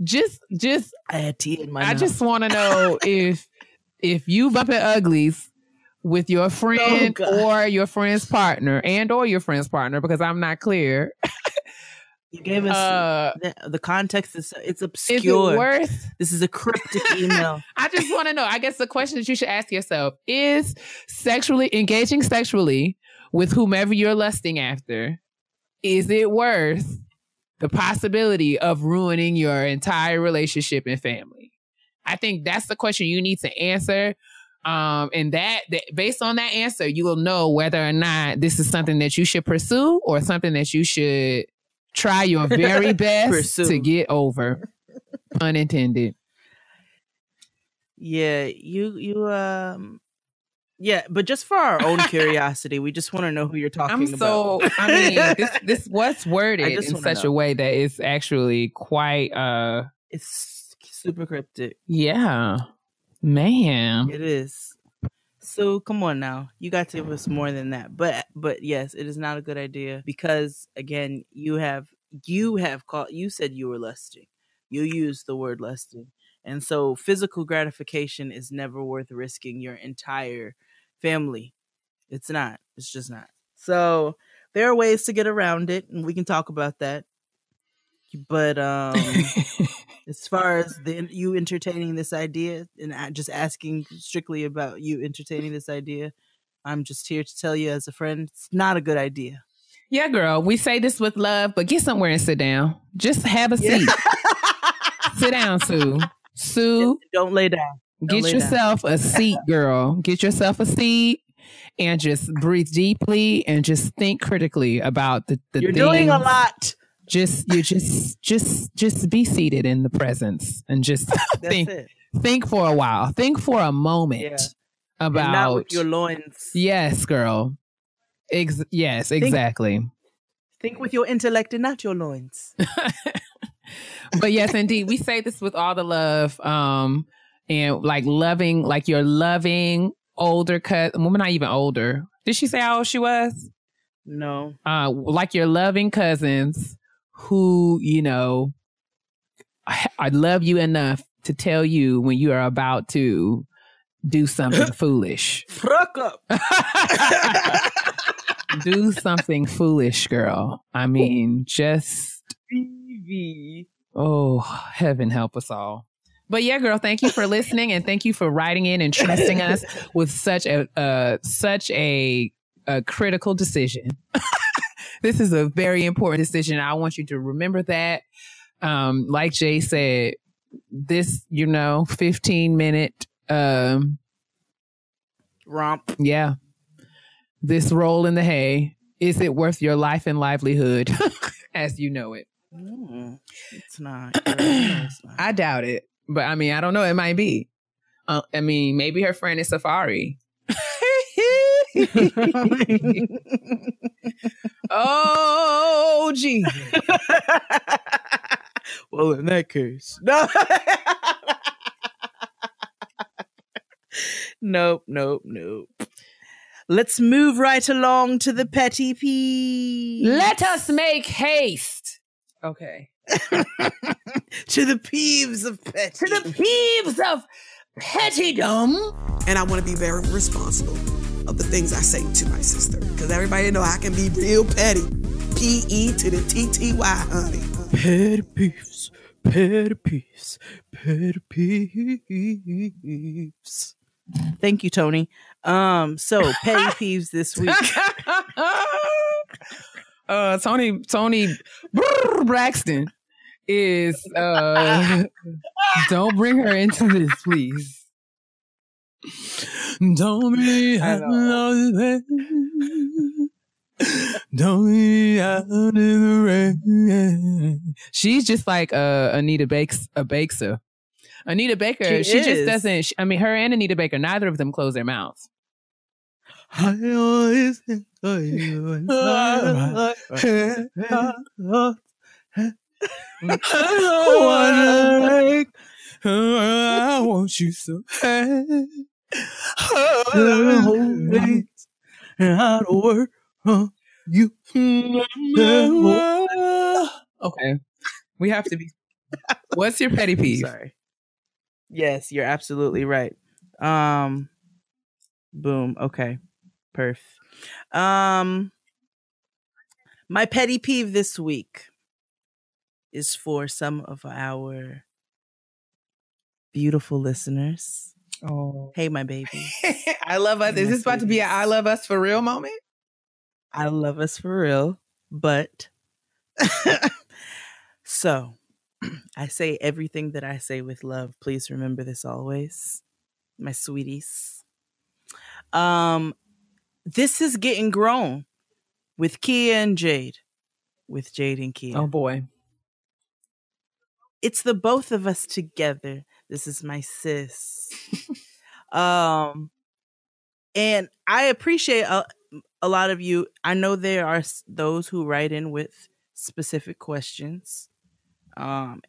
I had tea in my mouth. I just want to know if you bumping uglies with your friend or your friend's partner or your friend's partner, because I'm not clear. You gave us the context. It's obscure. Is it worth? This is a cryptic email. I just want to know. I guess the question that you should ask yourself is: engaging sexually with whomever you're lusting after, is it worth the possibility of ruining your entire relationship and family? I think that's the question you need to answer. And that based on that answer, you will know whether or not this is something that you should pursue or something that you should try your very best to get over. Pun intended. Yeah, yeah, but just for our own curiosity, we just want to know who you're talking about. I mean, this was worded in such a way that it's actually quite it's super cryptic. Yeah. Man. It is. So come on now. You got to give us more than that. But yes, it is not a good idea because again, you said you were lusting. You used the word lusting. And so physical gratification is never worth risking your entire family. It's not. It's just not. So there are ways to get around it, and we can talk about that. But as far as you entertaining this idea and just asking strictly about you entertaining this idea, I'm just here to tell you as a friend, it's not a good idea. Yeah, girl, we say this with love, but get somewhere and sit down. Just have a seat. Sit down, Sue. Sue. Don't lay down. Get yourself a seat, girl. Get yourself a seat and just breathe deeply and just think critically about the You're things. Doing a lot. Just be seated in the presence and just think for a while. Think for a moment about and not with your loins. Yes, girl. Yes, exactly. Think with your intellect and not your loins. But yes, indeed, we say this with all the love, and like loving, like your loving older cousin. Well, not even older. Did she say how old she was? No. Like your loving cousins who, you know, I love you enough to tell you when you are about to do something foolish. Fuck up. Do something foolish, girl. I mean, just... Oh, heaven help us all. But yeah, girl, thank you for listening and thank you for writing in and trusting us with such a critical decision. This is a very important decision. I want you to remember that. Like Jay said, this, 15-minute romp. Yeah. This roll in the hay. Is it worth your life and livelihood as you know it? It's not. It's not. I doubt it. But I mean, I don't know. It might be. I mean, maybe her friend is Safari. Oh, gee. Well, in that case. No. Nope. Let's move right along to the petty peeves. Let us make haste. Okay. To the peeves of petty. To the peeves of pettydom. And I want to be very responsible of the things I say to my sister. Because everybody know I can be real petty. P-E to the T-T-Y, honey. Petty peeves. Thank you, Tony. So petty peeves this week. Tony Braxton is don't bring her into this, please. Don't be don't be out in the rain. She's just like Anita Baker. Anita Baker, she just doesn't. Her and Anita Baker, neither of them close their mouths. I always think of you. I want you so bad. And how to work you. Okay, we have to be What's your petty peeve? Sorry. Yes, you're absolutely right. Boom. Okay. Perf. My petty peeve this week is for some of our beautiful listeners. Oh, hey, my baby. I love us. Is this about to be an I love us for real moment? I love us for real, but so I say everything that I say with love. Please remember this always, my sweeties. This is Getting Grown with Keia and Jade, with Jade and Keia. Oh boy. It's the both of us together. This is my sis. And I appreciate a lot of you. I know there are those who write in with specific questions. And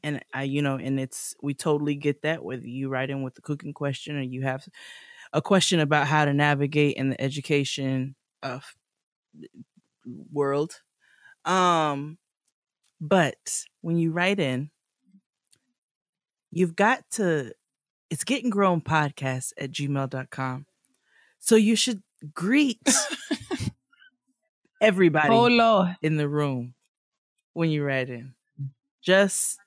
we totally get that, whether you write in with the cooking question or you have a question about how to navigate in the education world. But when you write in, you've got to, it's gettinggrownpodcast@gmail.com. So you should greet everybody in the room when you write in. Just,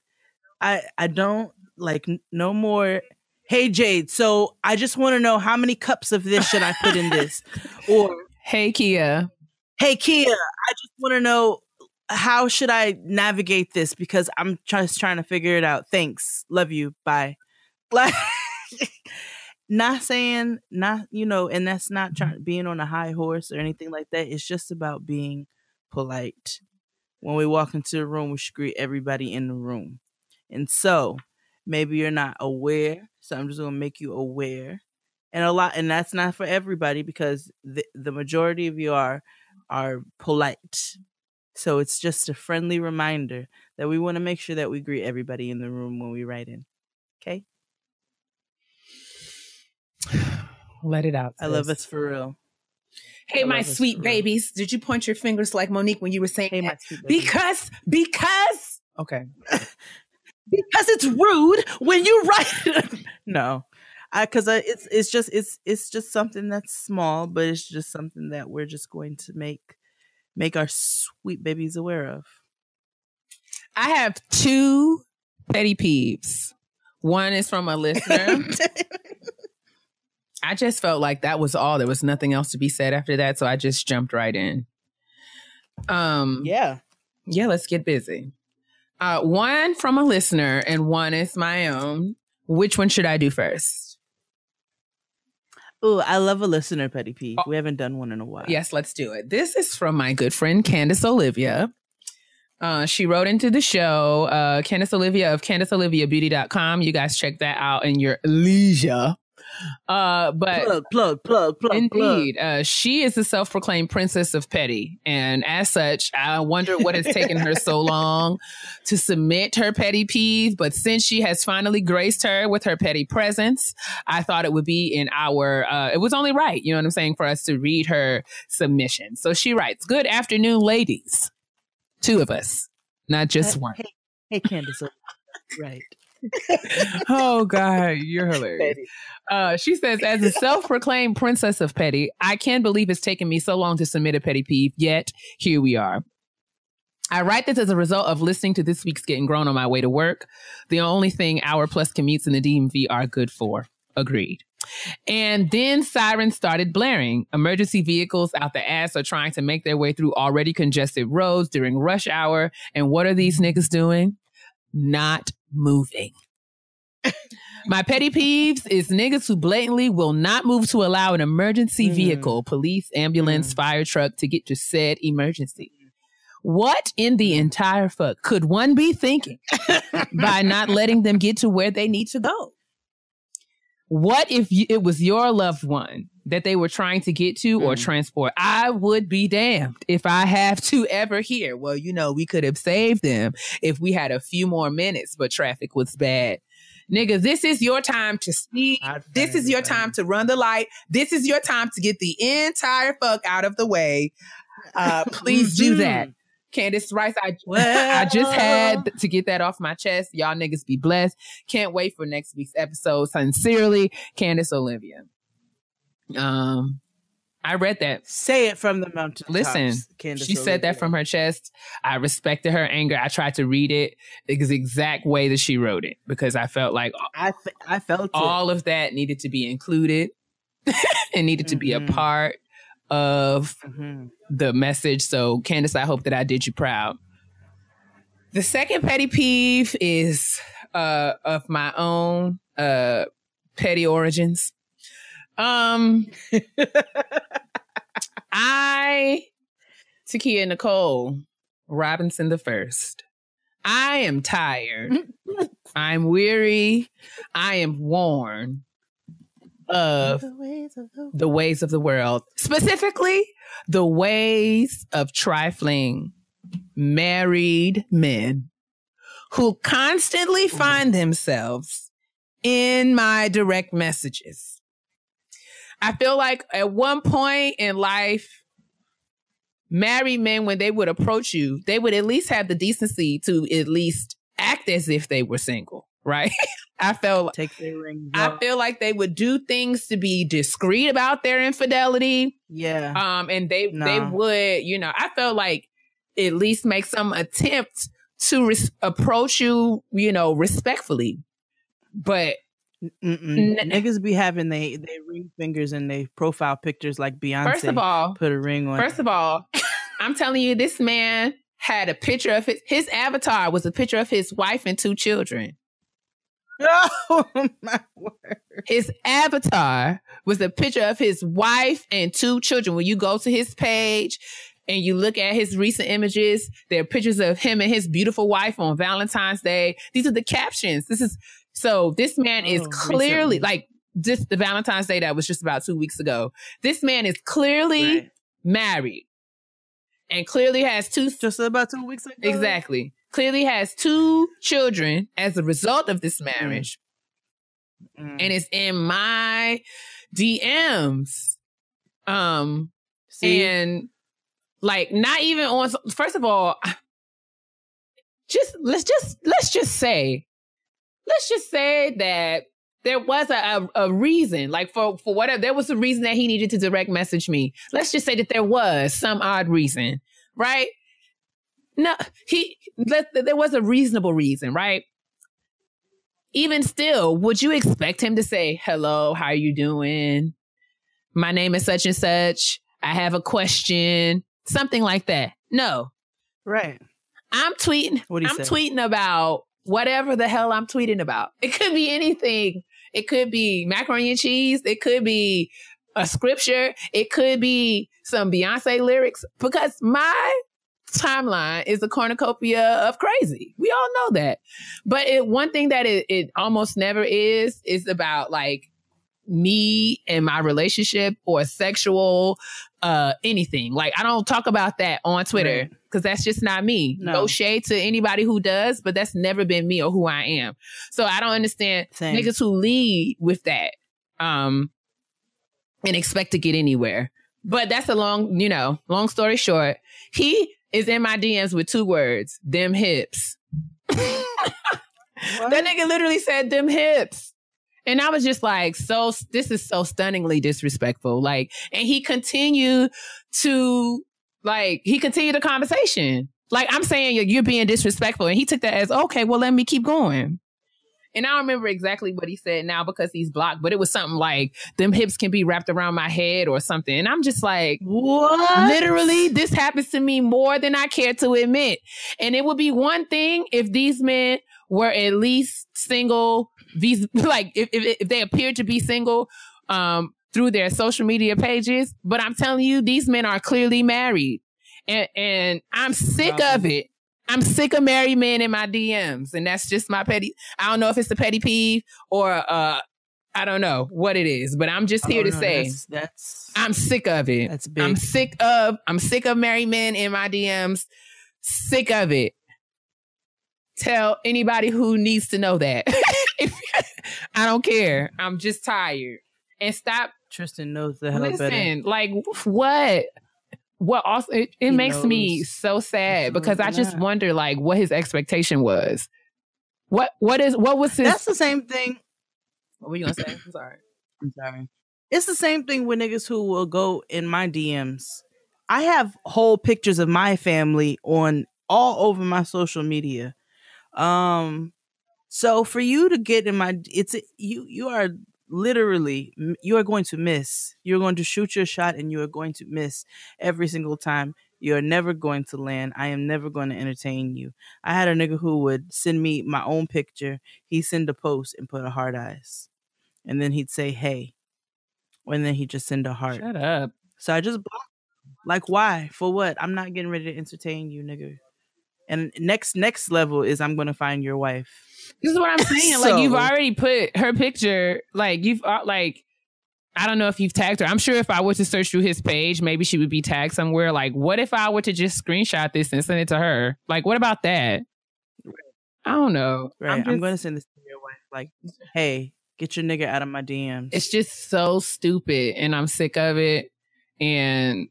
I don't like no more, hey Jade, so I just want to know how many cups of this should I put in this? Or, hey Keia, I just want to know how should I navigate this because I'm just trying to figure it out. Thanks. Love you. Bye. Like, not saying, and that's not being on a high horse or anything like that. It's just about being polite. When we walk into the room, we should greet everybody in the room. And so maybe you're not aware. So I'm just going to make you aware. And that's not for everybody because the majority of you are polite. So it's just a friendly reminder that we want to make sure that we greet everybody in the room when we write in. Okay? Let it out. Sis. I love us for real. Hey, my sweet babies. Did you point your fingers like Monique when you were saying my sweet baby. Because okay. Because it's rude when you write. No. Because it's just something that's small, but it's just something that we're just going to make our sweet babies aware of. I have 2 petty peeves. One is from a listener. I just felt like that was all. There was nothing else to be said after that, so I just jumped right in. Yeah, let's get busy. One from a listener and one is my own. Which one should I do first? Oh, I love a listener petty peeve. We haven't done one in a while. Yes, let's do it. This is from my good friend, Candace Olivia. She wrote into the show, Candace Olivia of CandaceOliviaBeauty.com. You guys check that out in your leisure. But plug. Indeed. She is the self-proclaimed princess of petty. And as such, I wonder what has taken her so long to submit her petty peeve. But since she has finally graced her with her petty presence, I thought it would be in our, it was only right, you know what I'm saying, for us to read her submission. So she writes, "Good afternoon, ladies." 2 of us, not just one. Hey, Candace. Right. Oh God, you're hilarious. She says, as a self-proclaimed princess of petty, I can't believe it's taken me so long to submit a petty peeve, yet here we are. I write this as a result of listening to this week's Getting Grown on my way to work. The only thing hour-plus commutes in the DMV are good for. Agreed. And then sirens started blaring. Emergency vehicles out the ass are trying to make their way through already congested roads during rush hour. And what are these niggas doing? Not moving. My petty peeves is niggas who blatantly will not move to allow an emergency vehicle, police, ambulance, fire truck to get to said emergency. What in the entire fuck could one be thinking by not letting them get to where they need to go? What if it was your loved one that they were trying to get to or transport? I would be damned if I have to ever hear, well, we could have saved them if we had a few more minutes, but traffic was bad. Nigga, this is your time to speed. This is your time to run the light. This is your time to get the entire fuck out of the way. Please do that. Candace Rice, I just had to get that off my chest. Y'all niggas be blessed. Can't wait for next week's episode. Sincerely, Candace Olivia. I read that. Say it from the mountain. Listen, she said that from her chest. I respected her anger. I tried to read it the exact way that she wrote it because I felt like I felt all of that needed to be included and needed to be a part of the message. So, Candace, I hope that I did you proud. The second petty peeve is of my own petty origins. Keia Nicole Robinson the First. I am tired. I'm weary. I am worn of the ways of the world. Specifically, the ways of trifling married men who constantly find themselves in my direct messages. I feel like at one point in life, married men, when they would approach you, they would at least have the decency to at least act as if they were single, right? I feel like they would do things to be discreet about their infidelity. Yeah. And they would, I felt like at least make some attempt to approach you, respectfully. But niggas be having they ring fingers in their profile pictures like Beyonce. First of all, put a ring on. First of all, I'm telling you, this man had a picture of his avatar was a picture of his wife and 2 children. Oh my word! His avatar was a picture of his wife and 2 children. When you go to his page and you look at his recent images, there are pictures of him and his beautiful wife on Valentine's Day. These are the captions. This man is clearly the Valentine's Day that was just about 2 weeks ago. This man is clearly married and clearly has 2. Just about 2 weeks ago. Exactly. Clearly has 2 children as a result of this marriage. And it's in my DMs. And not even on, first of all, let's just say that there was a reason, for whatever, there was a reason that he needed to direct message me. Let's just say that there was some odd reason, right? No, there was a reasonable reason, right? Even still, would you expect him to say, hello, how are you doing? My name is such and such. I have a question. Something like that. No. Right. I'm tweeting. I'm tweeting about whatever the hell I'm tweeting about. It could be anything. It could be macaroni and cheese. It could be a scripture. It could be some Beyonce lyrics, because my timeline is a cornucopia of crazy. We all know that. But one thing that it almost never is about me and my relationship or sexual anything. I don't talk about that on Twitter because that's just not me. No shade to anybody who does, but that's never been me or who I am. So I don't understand niggas who lead with that and expect to get anywhere. But that's a long story short. He is in my DMs with 2 words, them hips. That nigga literally said them hips. And I was just like, this is so stunningly disrespectful. And he continued the conversation. I'm saying you're being disrespectful. And he took that as, okay, well, let me keep going. And I don't remember exactly what he said now because he's blocked, but it was something like, them hips can be wrapped around my head or something. And I'm just like, what? Literally, this happens to me more than I care to admit. And it would be one thing if these men were at least single, if they appeared to be single through their social media pages. But I'm telling you, these men are clearly married. And I'm sick of it. I'm sick of married men in my DMs. And that's just my petty. I don't know if it's a petty peeve or I don't know what it is, but I'm just here to say I'm sick of it. That's big. I'm sick of married men in my DMs. Sick of it. Tell anybody who needs to know that. I don't care. I'm just tired. And stop. Tristan knows the hell better. Listen, what? what also it makes me so sad because I just wonder like what his expectation was. What was his? That's the same thing. What were you gonna say? I'm sorry. It's the same thing with niggas who will go in my DMs. I have whole pictures of my family on all over my social media. So for you to get in my, you are literally, you are going to miss. You're going to shoot your shot and you are going to miss every single time. You're never going to land. I am never going to entertain you. I had a nigga who would send me my own picture. He'd send a post and put a heart eyes. And then he'd say, hey. And then he'd just send a heart. Shut up. So I just blocked. Like, why? For what? I'm not getting ready to entertain you, nigga. And next level is I'm going to find your wife. This is what I'm saying. So, like, you've already put her picture, like, I don't know if you've tagged her. I'm sure if I were to search through his page, maybe she would be tagged somewhere. Like, what if I were to just screenshot this and send it to her? Like, what about that? I don't know. Right. I'm going to send this to your wife. Like, hey, get your nigga out of my DMs. It's just so stupid, and I'm sick of it. And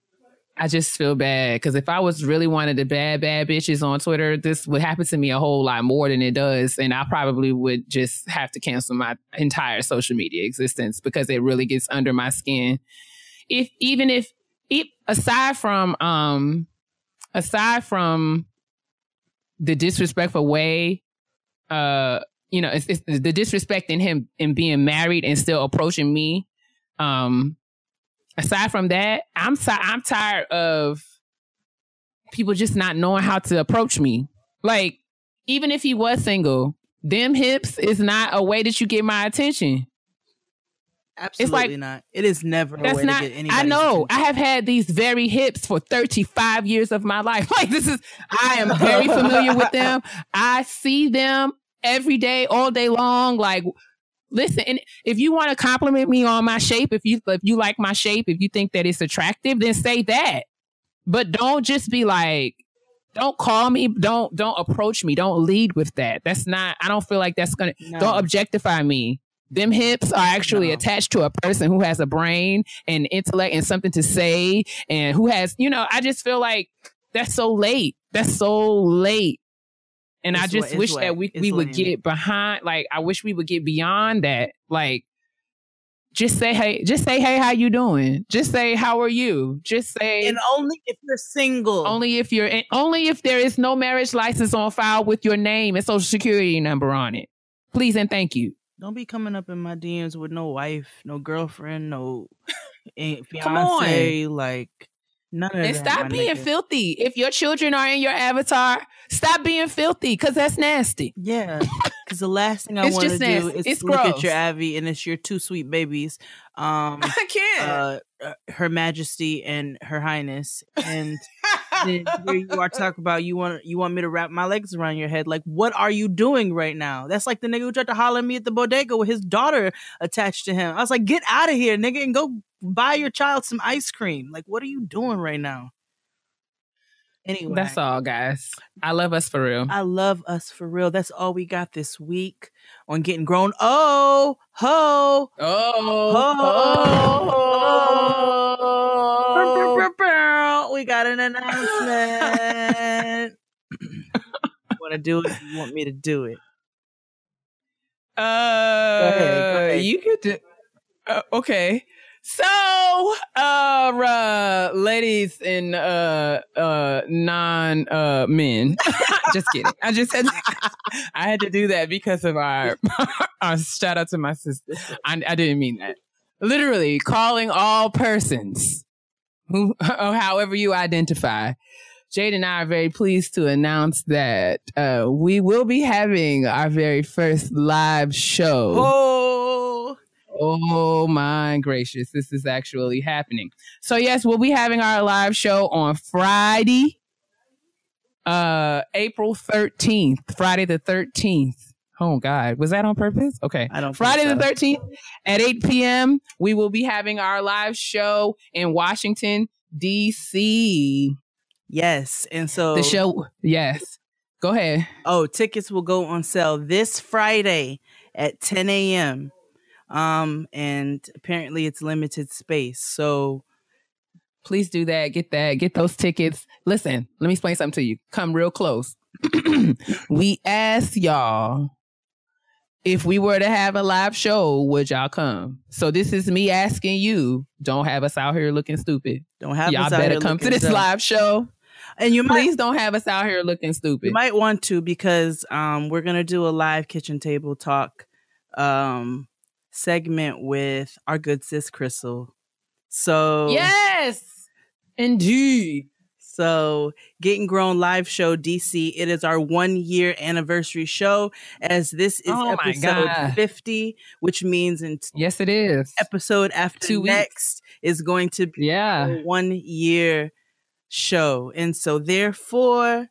I just feel bad because if I was really one of the bad bitches on Twitter, this would happen to me a whole lot more than it does. And I probably would just have to cancel my entire social media existence because it really gets under my skin. Aside from the disrespectful way, it's the disrespect in him in being married and still approaching me. Aside from that, I'm tired of people just not knowing how to approach me. Like, even if he was single, them hips is not a way that you get my attention. Absolutely not. It is never a way to get anybody's I know. attention. I have had these very hips for 35 years of my life. Like, I am very familiar with them. I see them every day, all day long. Like, listen, and if you want to compliment me on my shape, if you like my shape, if you think that it's attractive, then say that. But don't just be like, don't call me, don't approach me, don't lead with that. That's not, I don't feel like that's gonna, don't objectify me. Them hips are actually attached to a person who has a brain and intellect and something to say and who has, I just feel like that's so late. That's so late. And I just wish that we would get behind, like, I wish we would get beyond that. Like, just say, hey, how you doing? Just say, how are you? Just say. And only if you're single. Only if there is no marriage license on file with your name and social security number on it. Please and thank you. Don't be coming up in my DMs with no wife, no girlfriend, no fiance. Come on. Like, none of that. And stop being filthy. If your children are in your avatar, stop being filthy because that's nasty. Yeah, because the last thing I want to do is look at your Abby and it's your two sweet babies. I can't. Her Majesty and Her Highness, and then here you are talking about you want me to wrap my legs around your head. Like, what are you doing right now? That's like the nigga who tried to holler at me at the bodega with his daughter attached to him. I was like, get out of here, nigga, and go buy your child some ice cream. Like, what are you doing right now? Anyway, that's all, guys. I love us for real. I love us for real. That's all we got this week on Getting Grown. Oh, ho. We got an announcement. You want to do it? You want me to do it? Go ahead. You could do. Okay. So, ladies and non men. Just kidding. I had to do that because of our shout out to my sister. I didn't mean that. Literally calling all persons who, or however you identify. Jade and I are very pleased to announce that we will be having our very first live show. Oh my gracious, this is actually happening. So yes, we'll be having our live show on Friday, April 13th, Friday the 13th. Oh God, was that on purpose? Okay. I don't Friday think so. the 13th at 8 p.m. We will be having our live show in Washington, D.C. Yes. And so the show, yes. Go ahead. Oh, tickets will go on sale this Friday at 10 a.m. And apparently it's limited space. So Please do that. Get those tickets. Listen, let me explain something to you. Come real close. We asked y'all if we were to have a live show, would y'all come? So this is me asking you. Don't have us out here looking stupid. Don't have y'all us out better here come to this live show. And you please don't have us out here looking stupid. You might want to, because we're gonna do a live kitchen table talk segment with our good sis Crystal. So yes, indeed. So Getting Grown live show DC. It is our 1-year anniversary show, as this is episode 50, which means yes, it is. Episode after 2 next is going to be a 1-year show. And so therefore,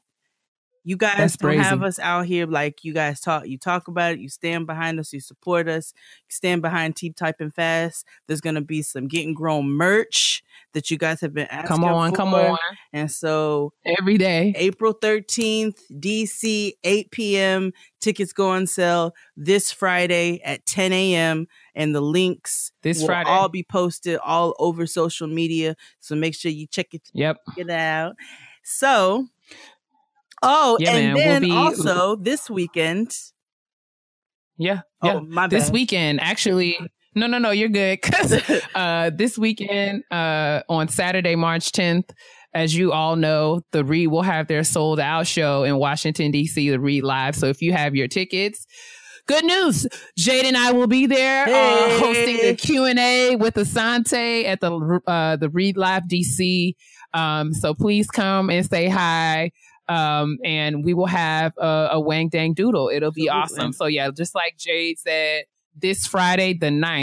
you guys don't have us out here like you guys talk. You talk about it. You stand behind us. You support us. You stand behind Keep Typing Fast. There's going to be some Getting Grown merch that you guys have been asking for. Come on. And so every day, April 13th, DC, 8 p.m. Tickets go on sale this Friday at 10 a.m. And the links will all be posted all over social media. So make sure you check it out. So... then also this weekend. Yeah. Oh, my bad. This weekend, actually. No, you're good. Because this weekend, on Saturday, March 10th, as you all know, the Read will have their sold out show in Washington, D.C., the Read Live. So if you have your tickets, good news. Jade and I will be there hosting the Q&A with Asante at the Read Live D.C. So please come and say hi. And we will have a Wang Dang Doodle. It'll be awesome. So yeah, just like Jade said, this Friday,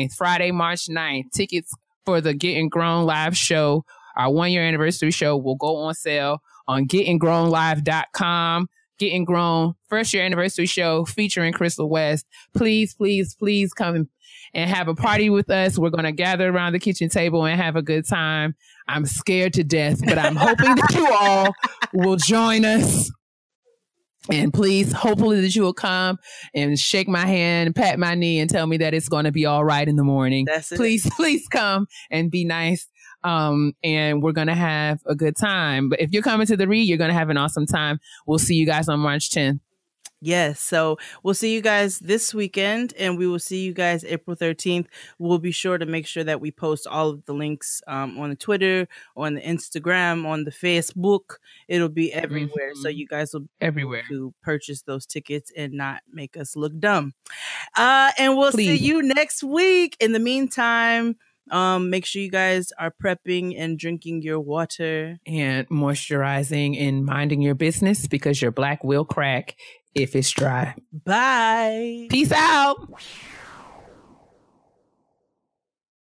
Friday, March 9th, tickets for the Getting Grown live show, our 1-year anniversary show, will go on sale on gettinggrownlive.com. Getting Grown 1st year anniversary show featuring Crystal West. Please, please, please come and have a party with us. We're going to gather around the kitchen table and have a good time. I'm scared to death, but I'm hoping that you all will join us. And please, hopefully that you will come and shake my hand, pat my knee, and tell me that it's going to be all right in the morning. Please come and be nice. And we're going to have a good time. But if you're coming to the Read, you're going to have an awesome time. We'll see you guys on March 10th. Yes. So we'll see you guys this weekend, and we will see you guys April 13th. We'll be sure to make sure that we post all of the links on the Twitter, on the Instagram, on the Facebook. It'll be everywhere. So you guys will be everywhere to purchase those tickets and not make us look dumb. And we'll see you next week. In the meantime, make sure you guys are prepping and drinking your water and moisturizing and minding your business, because your black will crack if it's dry. Bye. Peace out.